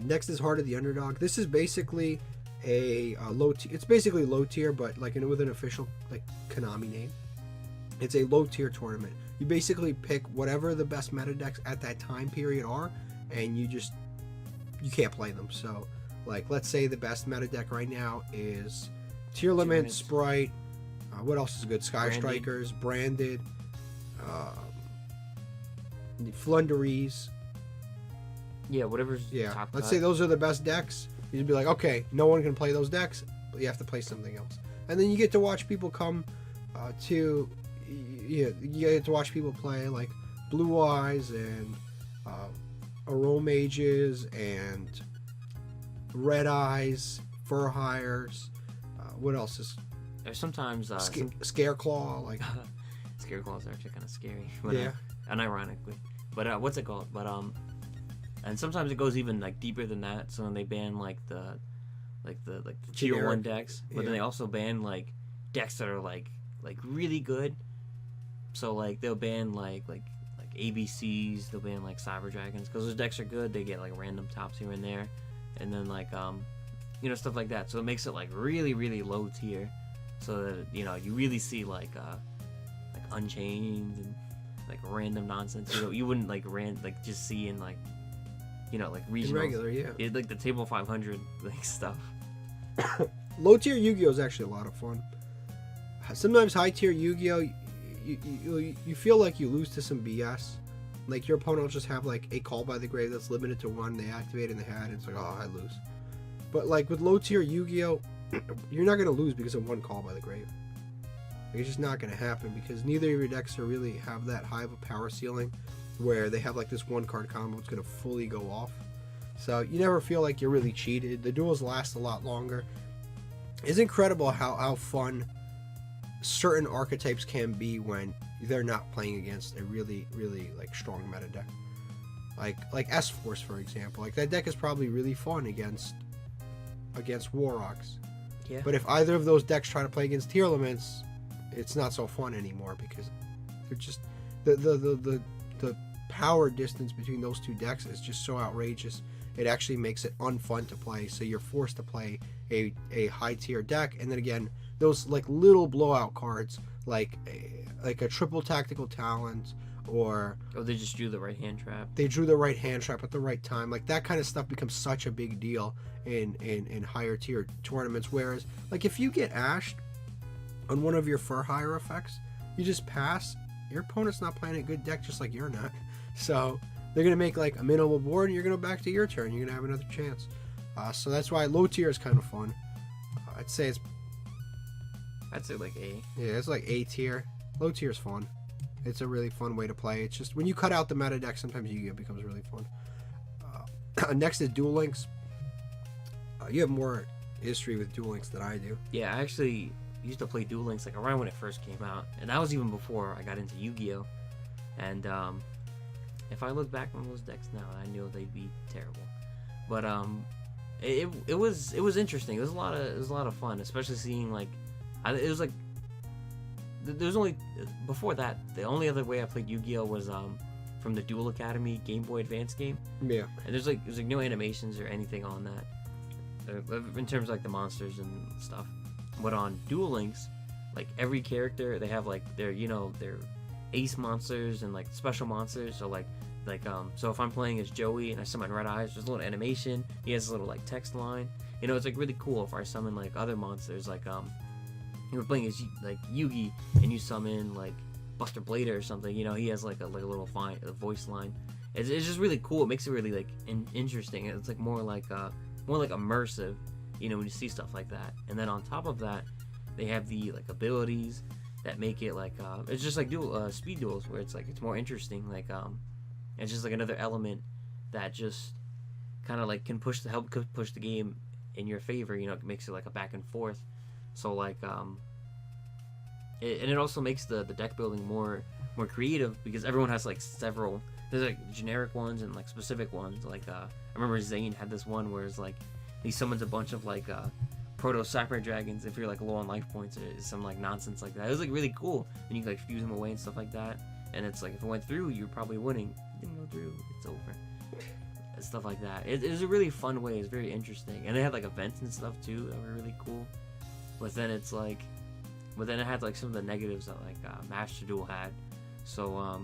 Next is Heart of the Underdog. This is basically a low tier. It's basically low tier, but like with an official like Konami name. It's a low tier tournament. You basically pick whatever the best meta decks at that time period are, and you can't play them. So, like, let's say the best meta deck right now is Tier Limit, Sprite. What else is good? Sky Strikers, Branded, Flunderies, Yeah, whatever's Yeah, let's cut. say those are the best decks. You'd be like, okay, no one can play those decks, but you have to play something else. And then you get to watch people come you get to watch people play like Blue Eyes and Aromages and Red Eyes, Fur Hires. What else is? There's sometimes Scareclaw, like Scareclaws are actually kind of scary. But, yeah. Unironically, but what's it called? But and sometimes it goes even like deeper than that. So then they ban like the tier 1 decks, but then they also ban like decks that are like really good. So like they'll ban like ABCs, they'll ban like Cyber Dragons because those decks are good. They get like random tops here and there, and then like stuff like that. So it makes it like really really low tier, so that you really see like Unchained and like random nonsense. You wouldn't just see in like regional regular, like the table 500 like stuff. Low tier Yu-Gi-Oh is actually a lot of fun. Sometimes high tier Yu-Gi-Oh, you feel like you lose to some BS. Like your opponent will just have like a Call by the Grave that's limited to 1. They activate in the hand, and it's like, oh, I lose. But like with low tier Yu-Gi-Oh, you're not gonna lose because of 1 Call by the Grave. Like, it's just not gonna happen because neither of your decks really have that high of a power ceiling where they have like this 1 card combo that's gonna fully go off. So you never feel like you're really cheated. The duels last a lot longer. It's incredible how fun certain archetypes can be when they're not playing against a really, really like strong meta deck. Like S-Force, for example. Like that deck is probably really fun against Warrocks. Yeah. But if either of those decks try to play against tier elements, it's not so fun anymore because they're just the power distance between those two decks is just so outrageous. It actually makes it unfun to play, so you're forced to play a high tier deck. And then again, those like little blowout cards like a triple tactical talent, or they just drew the right hand trap. They drew the right hand trap at the right time. Like that kind of stuff becomes such a big deal in higher tier tournaments. Whereas like if you get ashed on one of your Fur Hire effects, you just pass. Your opponent's not playing a good deck, just like you're not. So they're gonna make like a minimal board, and you're gonna go back to your turn. You're gonna have another chance. So that's why low tier is kind of fun. I'd say like A. Yeah, it's like A tier. Low tier is fun. It's a really fun way to play. It's just when you cut out the meta deck, sometimes Yu-Gi-Oh becomes really fun. Next is Duel Links. You have more history with Duel Links than I do. Yeah, I actually used to play Duel Links like around when it first came out, and that was even before I got into Yu-Gi-Oh. And if I look back on those decks now, I knew they'd be terrible. But it was interesting. It was a lot of fun, especially seeing like it was like there's only before that the only other way I played Yu-Gi-Oh was from the Duel Academy Game Boy Advance game. Yeah. And there's no animations or anything on that in terms of like the monsters and stuff. But on Duel Links, like every character they have like their ace monsters and like special monsters. So so if I'm playing as Joey and I summon Red Eyes, there's a little animation. He has a little like text line. It's like really cool if I summon like other monsters like you were playing as like Yugi and you summon like Buster Blader or something. He has like a little voice line. It's just really cool. It makes it really like interesting. It's like more like immersive. When you see stuff like that. And then on top of that, they have the like abilities that make it like it's just like speed duels where it's like it's more interesting. Like it's just like another element that just kind of like can push the game in your favor. It makes it like a back and forth. So like it also makes the deck building more creative because everyone has like several. There's like generic ones and like specific ones. Like I remember Zane had this one where it's like he summons a bunch of like proto Cyber Dragons if you're like low on life points or some like nonsense like that. It was like really cool, and you can like fuse them away and stuff like that. And it's like if it went through, you're probably winning. If it didn't go through, it's over. And stuff like that. It was a really fun way. It's very interesting, and they had like events and stuff too that were really cool. But then it had like some of the negatives that like Master Duel had. So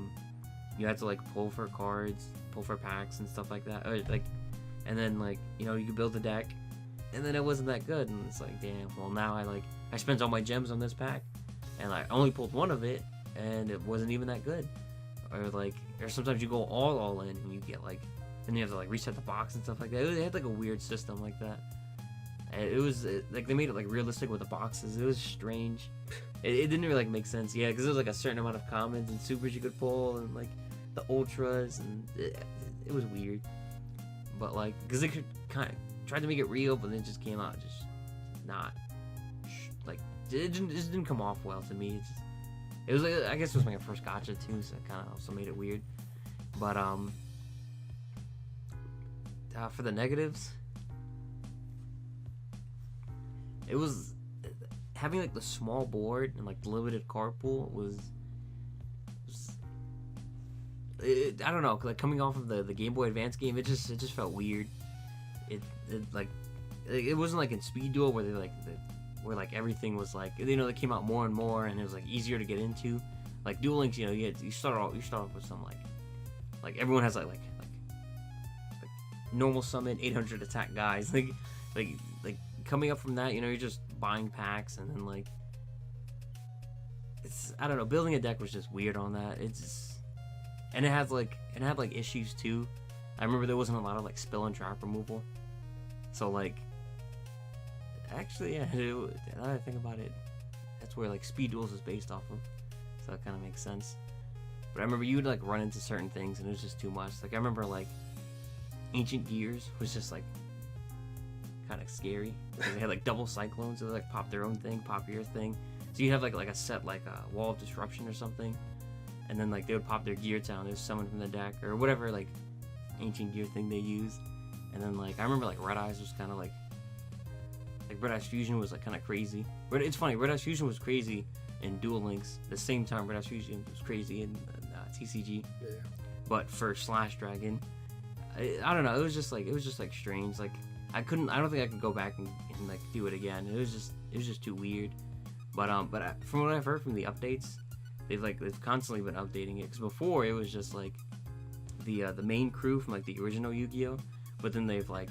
you had to like pull for cards, pull for packs and stuff like that. Or, like, and then like you could build a deck, and then it wasn't that good, and it's like damn. Well now I spent all my gems on this pack, and I only pulled one of it, and it wasn't even that good. Or sometimes you go all in and you get like and you have to like reset the box and stuff like that. They had like a weird system like that. It was like they made it like realistic with the boxes. It was strange. It didn't really like make sense. Yeah, because there was like a certain amount of commons and supers you could pull, and like the ultras, and it was weird. But like, because they could kind of tried to make it real, but then it just came out just not like it just didn't come off well to me. It was like, I guess it was my first gacha too, so it kind of also made it weird. But for the negatives, it was having like the small board and like the limited card pool was I don't know, like coming off of the Game Boy Advance game, it just felt weird. It wasn't like in Speed Duel where where like everything was like, they came out more and more and it was like easier to get into. Like Duel Links, you start off with some like everyone has like normal summon 800 attack guys. Like coming up from that, you're just buying packs, and then like I don't know, building a deck was just weird on that. And it had like issues too. I remember there wasn't a lot of like spill and trap removal. So like, actually, yeah, now that I think about it, that's where like Speed Duels is based off of. So that kind of makes sense. But I remember you would like run into certain things and it was just too much. Like I remember like Ancient Gears was just like kind of scary because they had like double cyclones, so they like pop their own thing, pop your thing. So you have like a set like a Wall of Disruption or something, and then like they would pop their gear down, they would summon from the deck or whatever like ancient gear thing they used. And then like I remember like Red Eyes was kind of like Red Eyes Fusion was like kind of crazy. It's funny, Red Eyes Fusion was crazy in Duel Links. The same time Red Eyes Fusion was crazy in TCG. Yeah. But for Slash Dragon, I don't know. It was just like strange. Like I don't think I could go back and like do it again. It was just too weird. But from what I've heard from the updates, they've constantly been updating it. Because before it was just like the main crew from like the original Yu-Gi-Oh, but then they've added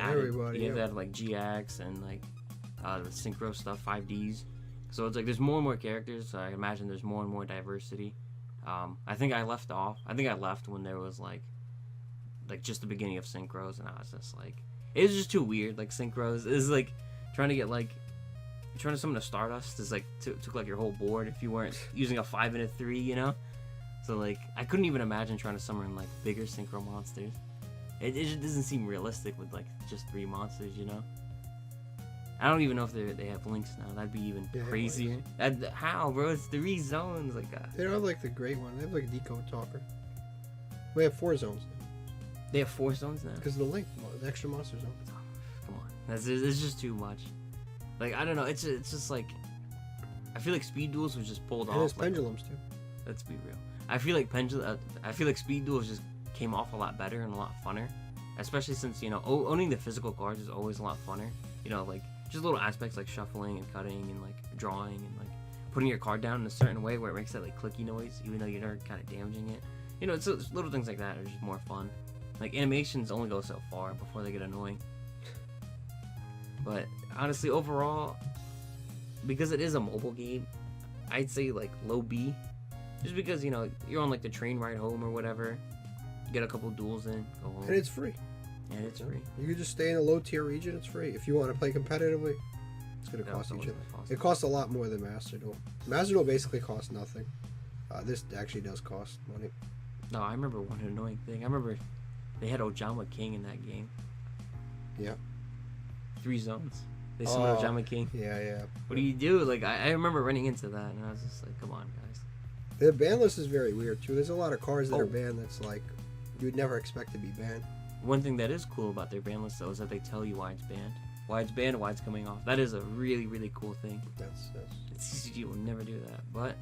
everybody. Yeah, they added like GX and like the synchro stuff, 5Ds. So it's like there's more and more characters. So I imagine there's more and more diversity. I think I left when there was like just the beginning of synchros, and I was just like, it was just too weird. Like synchros is like trying to summon a Stardust is like took like your whole board if you weren't using a 5 and a 3, So like I couldn't even imagine trying to summon like bigger synchro monsters. It just doesn't seem realistic with like just 3 monsters, I don't even know if they have links now. That'd be even crazier. How, bro? It's 3 zones. Like they don't have like the great one. They have like Decode Talker. We have 4 zones now. They have 4 zones now? Because of the link, the extra monster zone. Oh, come on. It's just too much. Like, I don't know. It's just like, I feel like Speed Duels was just pulled off. And there's pendulums too. Let's be real. I feel like Speed Duels just came off a lot better and a lot funner. Especially since, owning the physical cards is always a lot funner. Like, just little aspects like shuffling and cutting and like drawing and like putting your card down in a certain way where it makes that like clicky noise, even though you're kind of damaging it. It's little things like that are just more fun. Like animations only go so far before they get annoying. But honestly, overall, because it is a mobile game, I'd say like low B. Just because, you're on like the train ride home or whatever. You get a couple duels in, go home. And it's free. And it's free. You can just stay in a low tier region, it's free. If you want to play competitively, it's going to cost you. It costs a lot more than Master Duel. Master Duel basically costs nothing. This actually does cost money. No, I remember one annoying thing. I remember they had Ojama King in that game. Yeah. 3 zones. They summoned Ojama King. Yeah. What do you do? Like, I remember running into that, and I was just like, come on, guys. The ban list is very weird, too. There's a lot of cards that are banned that's like, you would never expect to be banned. One thing that is cool about their ban list, though, is that they tell you why it's banned. Why it's banned and why it's coming off. That is a really, really cool thing. CCG will never do that, but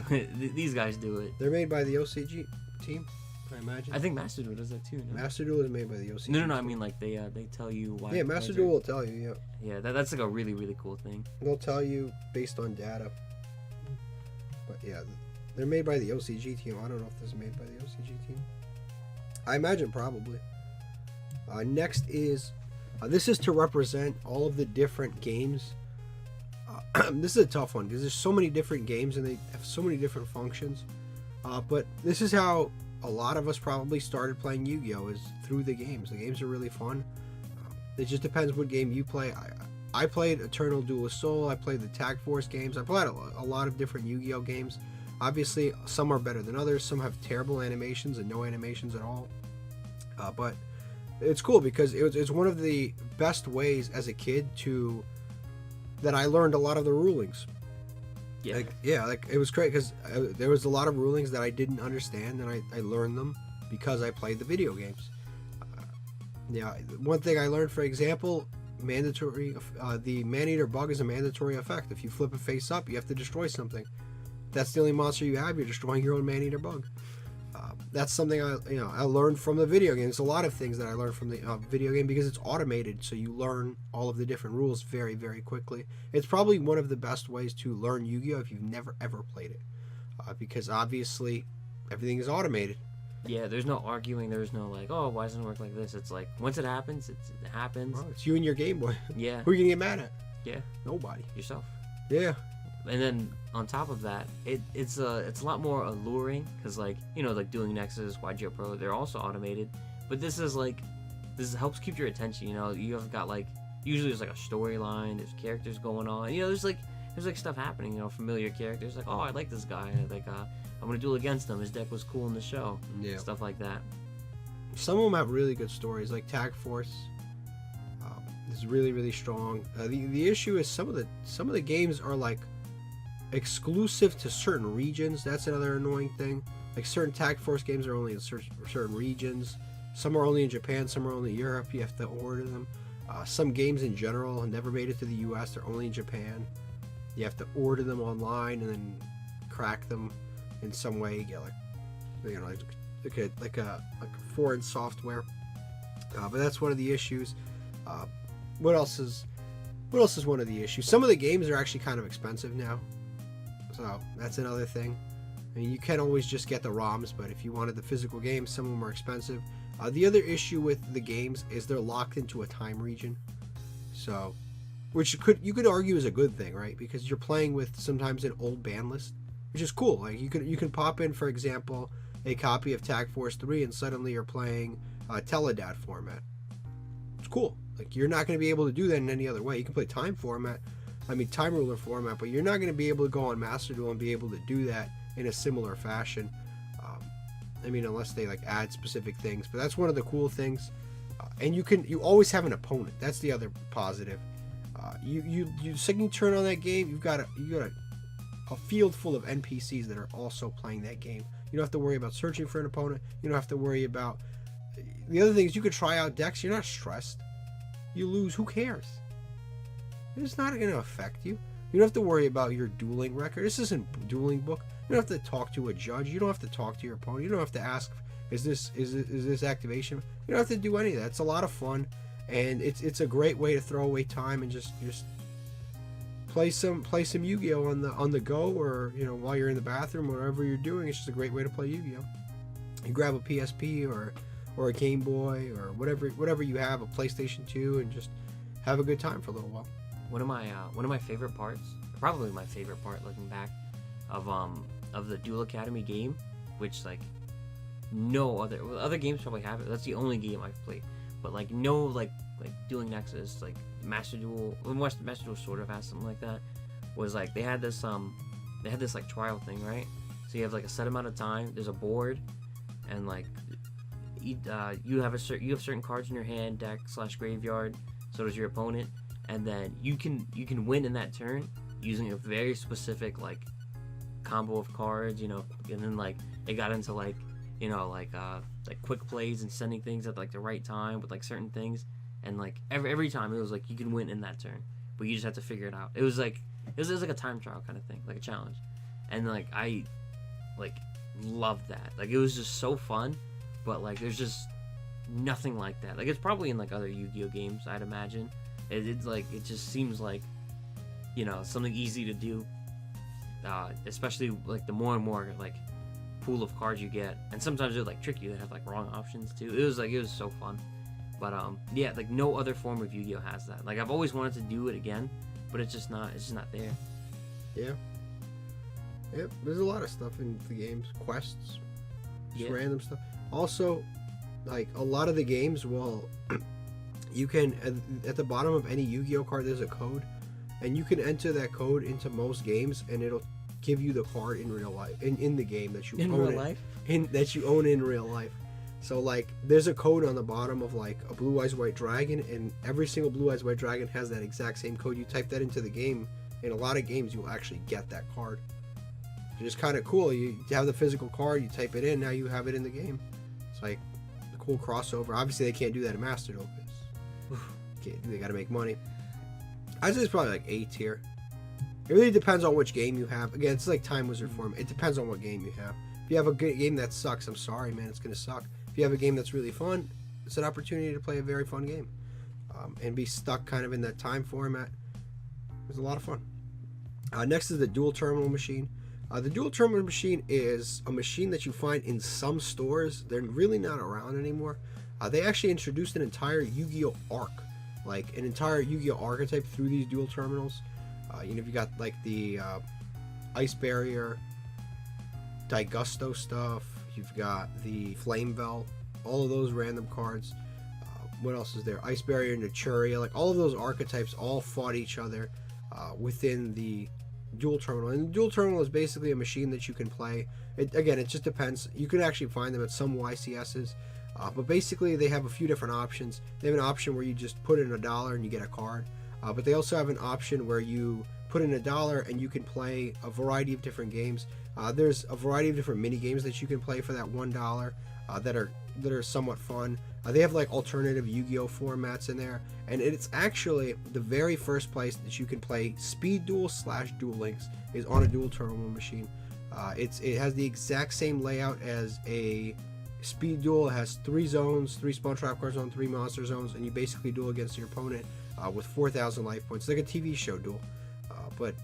these guys do it. They're made by the OCG team, I imagine. I think Master Duel does that too. No? Master Duel is made by the OCG. No. I mean, like they tell you why. Yeah, Master Duel will tell you. Yeah. Yeah, that's like a really, really cool thing. They'll tell you based on data. But yeah, they're made by the OCG team. I don't know if this is made by the OCG team. I imagine probably. Next is, this is to represent all of the different games. This is a tough one because there's so many different games and they have so many different functions. But this is how a lot of us probably started playing Yu-Gi-Oh! Is through the games. The games are really fun. It just depends what game you play. I played Eternal Duel of Soul. I played the Tag Force games. I played a lot of different Yu-Gi-Oh! Games. Obviously, some are better than others. Some have terrible animations and no animations at all. But it's cool because it's one of the best ways as a kid that I learned a lot of the rulings. Yeah. Like it was great because there was a lot of rulings that I didn't understand, and I learned them because I played the video games. One thing I learned, for example, mandatory. The Man-Eater bug is a mandatory effect. If you flip it face up, you have to destroy something. That's the only monster you have. You're destroying your own Man-Eater bug. That's something I learned from the video game. There's a lot of things that I learned from the video game because it's automated, so you learn all of the different rules very, very quickly. It's probably one of the best ways to learn Yu-Gi-Oh! If you've never ever played it, because obviously everything is automated. Yeah, there's no arguing. There's no like, oh, why doesn't it work like this? It's like once it happens, it happens. Well, it's you and your Game Boy. Yeah. Who are you gonna get mad at? Yeah. Nobody. Yourself. Yeah. And then on top of that, it's a lot more alluring because like like Dueling Nexus, YGOPRO, they're also automated, but this helps keep your attention. You have got like usually there's like a storyline, there's characters going on. There's like stuff happening. Familiar characters like, oh, I like this guy. Like I'm gonna duel against him. His deck was cool in the show. Yeah. Stuff like that. Some of them have really good stories, like Tag Force. Is really, really strong. The issue is some of the games are like exclusive to certain regions. That's another annoying thing. Like certain Tag Force games are only in certain regions. Some are only in Japan, some are only in Europe. You have to order them. Some games in general have never made it to the US. They're only in Japan. You have to order them online and then crack them in some way. You get like a foreign software. But that's one of the issues. What else is one of the issues? Some of the games are actually kind of expensive now. So that's another thing. I mean, you can always just get the ROMs, but if you wanted the physical games, some of them are expensive. The other issue with the games is they're locked into a time region. So, which you could argue is a good thing, right? Because you're playing with sometimes an old ban list, which is cool. Like you can pop in, for example, a copy of Tag Force 3 and suddenly you're playing Teledad format. It's cool. Like you're not going to be able to do that in any other way. You can play Time Ruler format, but you're not going to be able to go on Master Duel and be able to do that in a similar fashion. Unless they like add specific things, but that's one of the cool things. And you always have an opponent. That's the other positive. You second turn on that game, you've got a field full of NPCs that are also playing that game. You don't have to worry about searching for an opponent. You don't have to worry about the other things. You could try out decks. You're not stressed. You lose, who cares? It's not going to affect you. You don't have to worry about your dueling record. This isn't a dueling book. You don't have to talk to a judge. You don't have to talk to your opponent. You don't have to ask, is this activation? You don't have to do any of that. It's a lot of fun, and it's a great way to throw away time and just play some Yu-Gi-Oh on the go, or while you're in the bathroom, whatever you're doing. It's just a great way to play Yu-Gi-Oh. You grab a PSP or a Game Boy or whatever you have, a PlayStation 2, and just have a good time for a little while. One of my favorite parts, probably my favorite part looking back, of the Duel Academy game, which like no other games probably have it. That's the only game I've played. But like no like Dueling Nexus, like Master Duel sort of has something like that. Was like they had this like trial thing, right? So you have like a set amount of time. There's a board, and like you have certain cards in your hand, deck / graveyard. So does your opponent, and then you can win in that turn using a very specific like combo of cards, and then like it got into like quick plays and sending things at like the right time with like certain things, and like every time it was like you can win in that turn, but you just have to figure it out. It was like a time trial kind of thing, like a challenge, and like I like loved that. Like it was just so fun, but like there's just nothing like that. Like it's probably in like other Yu-Gi-Oh games, I'd imagine. It's like it just seems like something easy to do, especially like the more and more like pool of cards you get, and sometimes they're like trick you. They have like wrong options too. It was so fun, but yeah, like no other form of Yu-Gi-Oh has that. Like I've always wanted to do it again, but it's just not there. Yeah. Yep. There's a lot of stuff in the games. Quests. just random stuff. Also, like a lot of the games, well, you can at the bottom of any Yu-Gi-Oh card there's a code, and you can enter that code into most games, and it'll give you the card in real life, in the game that you own real life, that you own in real life. So like, there's a code on the bottom of like a Blue Eyes White Dragon, and every single Blue Eyes White Dragon has that exact same code. You type that into the game. In a lot of games, you'll actually get that card. It's kind of cool. You have the physical card, you type it in, now you have it in the game. It's like a cool crossover. Obviously, they can't do that in Master though, because they got to make money. I'd say it's probably like A tier. It really depends on which game you have. Again, it's like Time Wizard form. It depends on what game you have. If you have a good game that sucks, I'm sorry, man, it's gonna suck. If you have a game that's really fun, it's an opportunity to play a very fun game, and be stuck kind of in that time format. It's a lot of fun. Next is the Dual Terminal Machine. The Dual Terminal Machine is a machine that you find in some stores. They're really not around anymore. They actually introduced an entire Yu-Gi-Oh arc, like an entire Yu-Gi-Oh archetype through these dual terminals. You got like the Ice Barrier, Daigusto stuff. You've got the Flame Bell, all of those random cards. What else is there? Ice Barrier, Naturia, like all of those archetypes all fought each other within the dual terminal. And the dual terminal is basically a machine that you can play. Again, it just depends. You can actually find them at some YCSs, but basically they have a few different options. They have an option where you just put in $1 and you get a card, but they also have an option where you put in $1 and you can play a variety of different games. There's a variety of different mini games that you can play for that $1 that are somewhat fun. They have like alternative Yu-Gi-Oh formats in there, and it's actually the very first place that you can play Speed Duel / Duel Links is on a dual terminal machine. It has the exact same layout as a Speed Duel. It has 3 zones, 3 spawn trap cards on 3 monster zones, and you basically duel against your opponent with 4,000 life points. It's like a TV show duel. But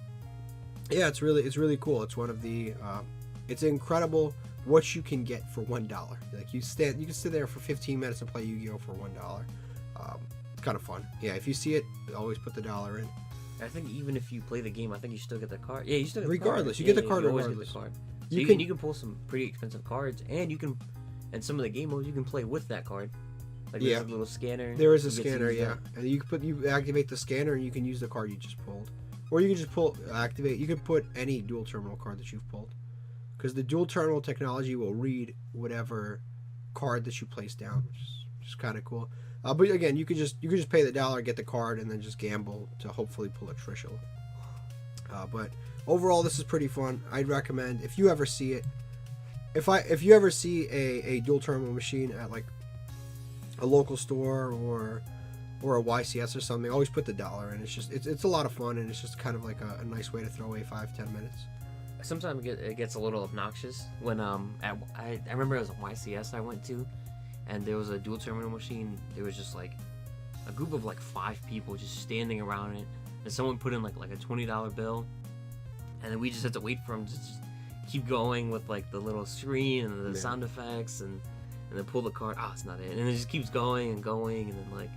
yeah, it's really cool. It's one of the it's incredible what you can get for $1. Like you can sit there for 15 minutes and play Yu-Gi-Oh for $1. It's kind of fun. Yeah, if you see it, always put the $1 in. I think even if you play the game, I think you still get the card. Yeah, you still get regardless. The you card. get the card you regardless. Always get the card. So you can pull some pretty expensive cards, and and some of the game modes you can play with that card. Like there's a little scanner. There is a scanner, yeah, and you activate the scanner and you can use the card you just pulled, or you can just activate. You can put any dual terminal card that you've pulled, because the dual terminal technology will read whatever card that you place down, which is kind of cool. But again, you could just pay the $1, get the card, and then just gamble to hopefully pull a Trishul. But overall, this is pretty fun. I'd recommend if you ever see it. If you ever see a dual terminal machine at like a local store or a YCS or something, always put the $1 in. It's a lot of fun, and it's just kind of like a nice way to throw away 5-10 minutes. Sometimes it gets a little obnoxious when I remember it was a YCS I went to, and there was a dual terminal machine. There was just like a group of like 5 people just standing around it, and someone put in like a $20 bill, and then we just had to wait for them to just keep going with like the little screen and the sound effects and then pull the card. Oh, it's not it, and it just keeps going and going, and then like,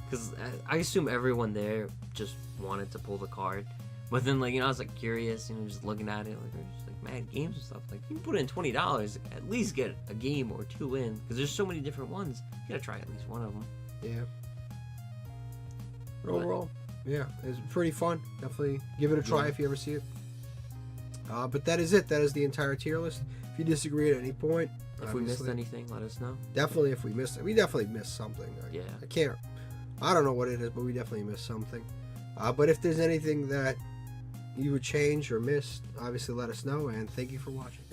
because I assume everyone there just wanted to pull the card. But then, like, I was, like, curious, just looking at it, like, there's just, like, mad games and stuff. Like, you can put in $20, at least get a game or 2 in, because there's so many different ones. You gotta try at least one of them. Yeah. But overall, yeah, it's pretty fun. Definitely give it a try if you ever see it. But that is it. That is the entire tier list. If you disagree at any point, if we missed anything, let us know. Definitely, if we missed it. We definitely missed something. I don't know what it is, but we definitely missed something. But if there's anything that you would change or miss, obviously let us know, and thank you for watching.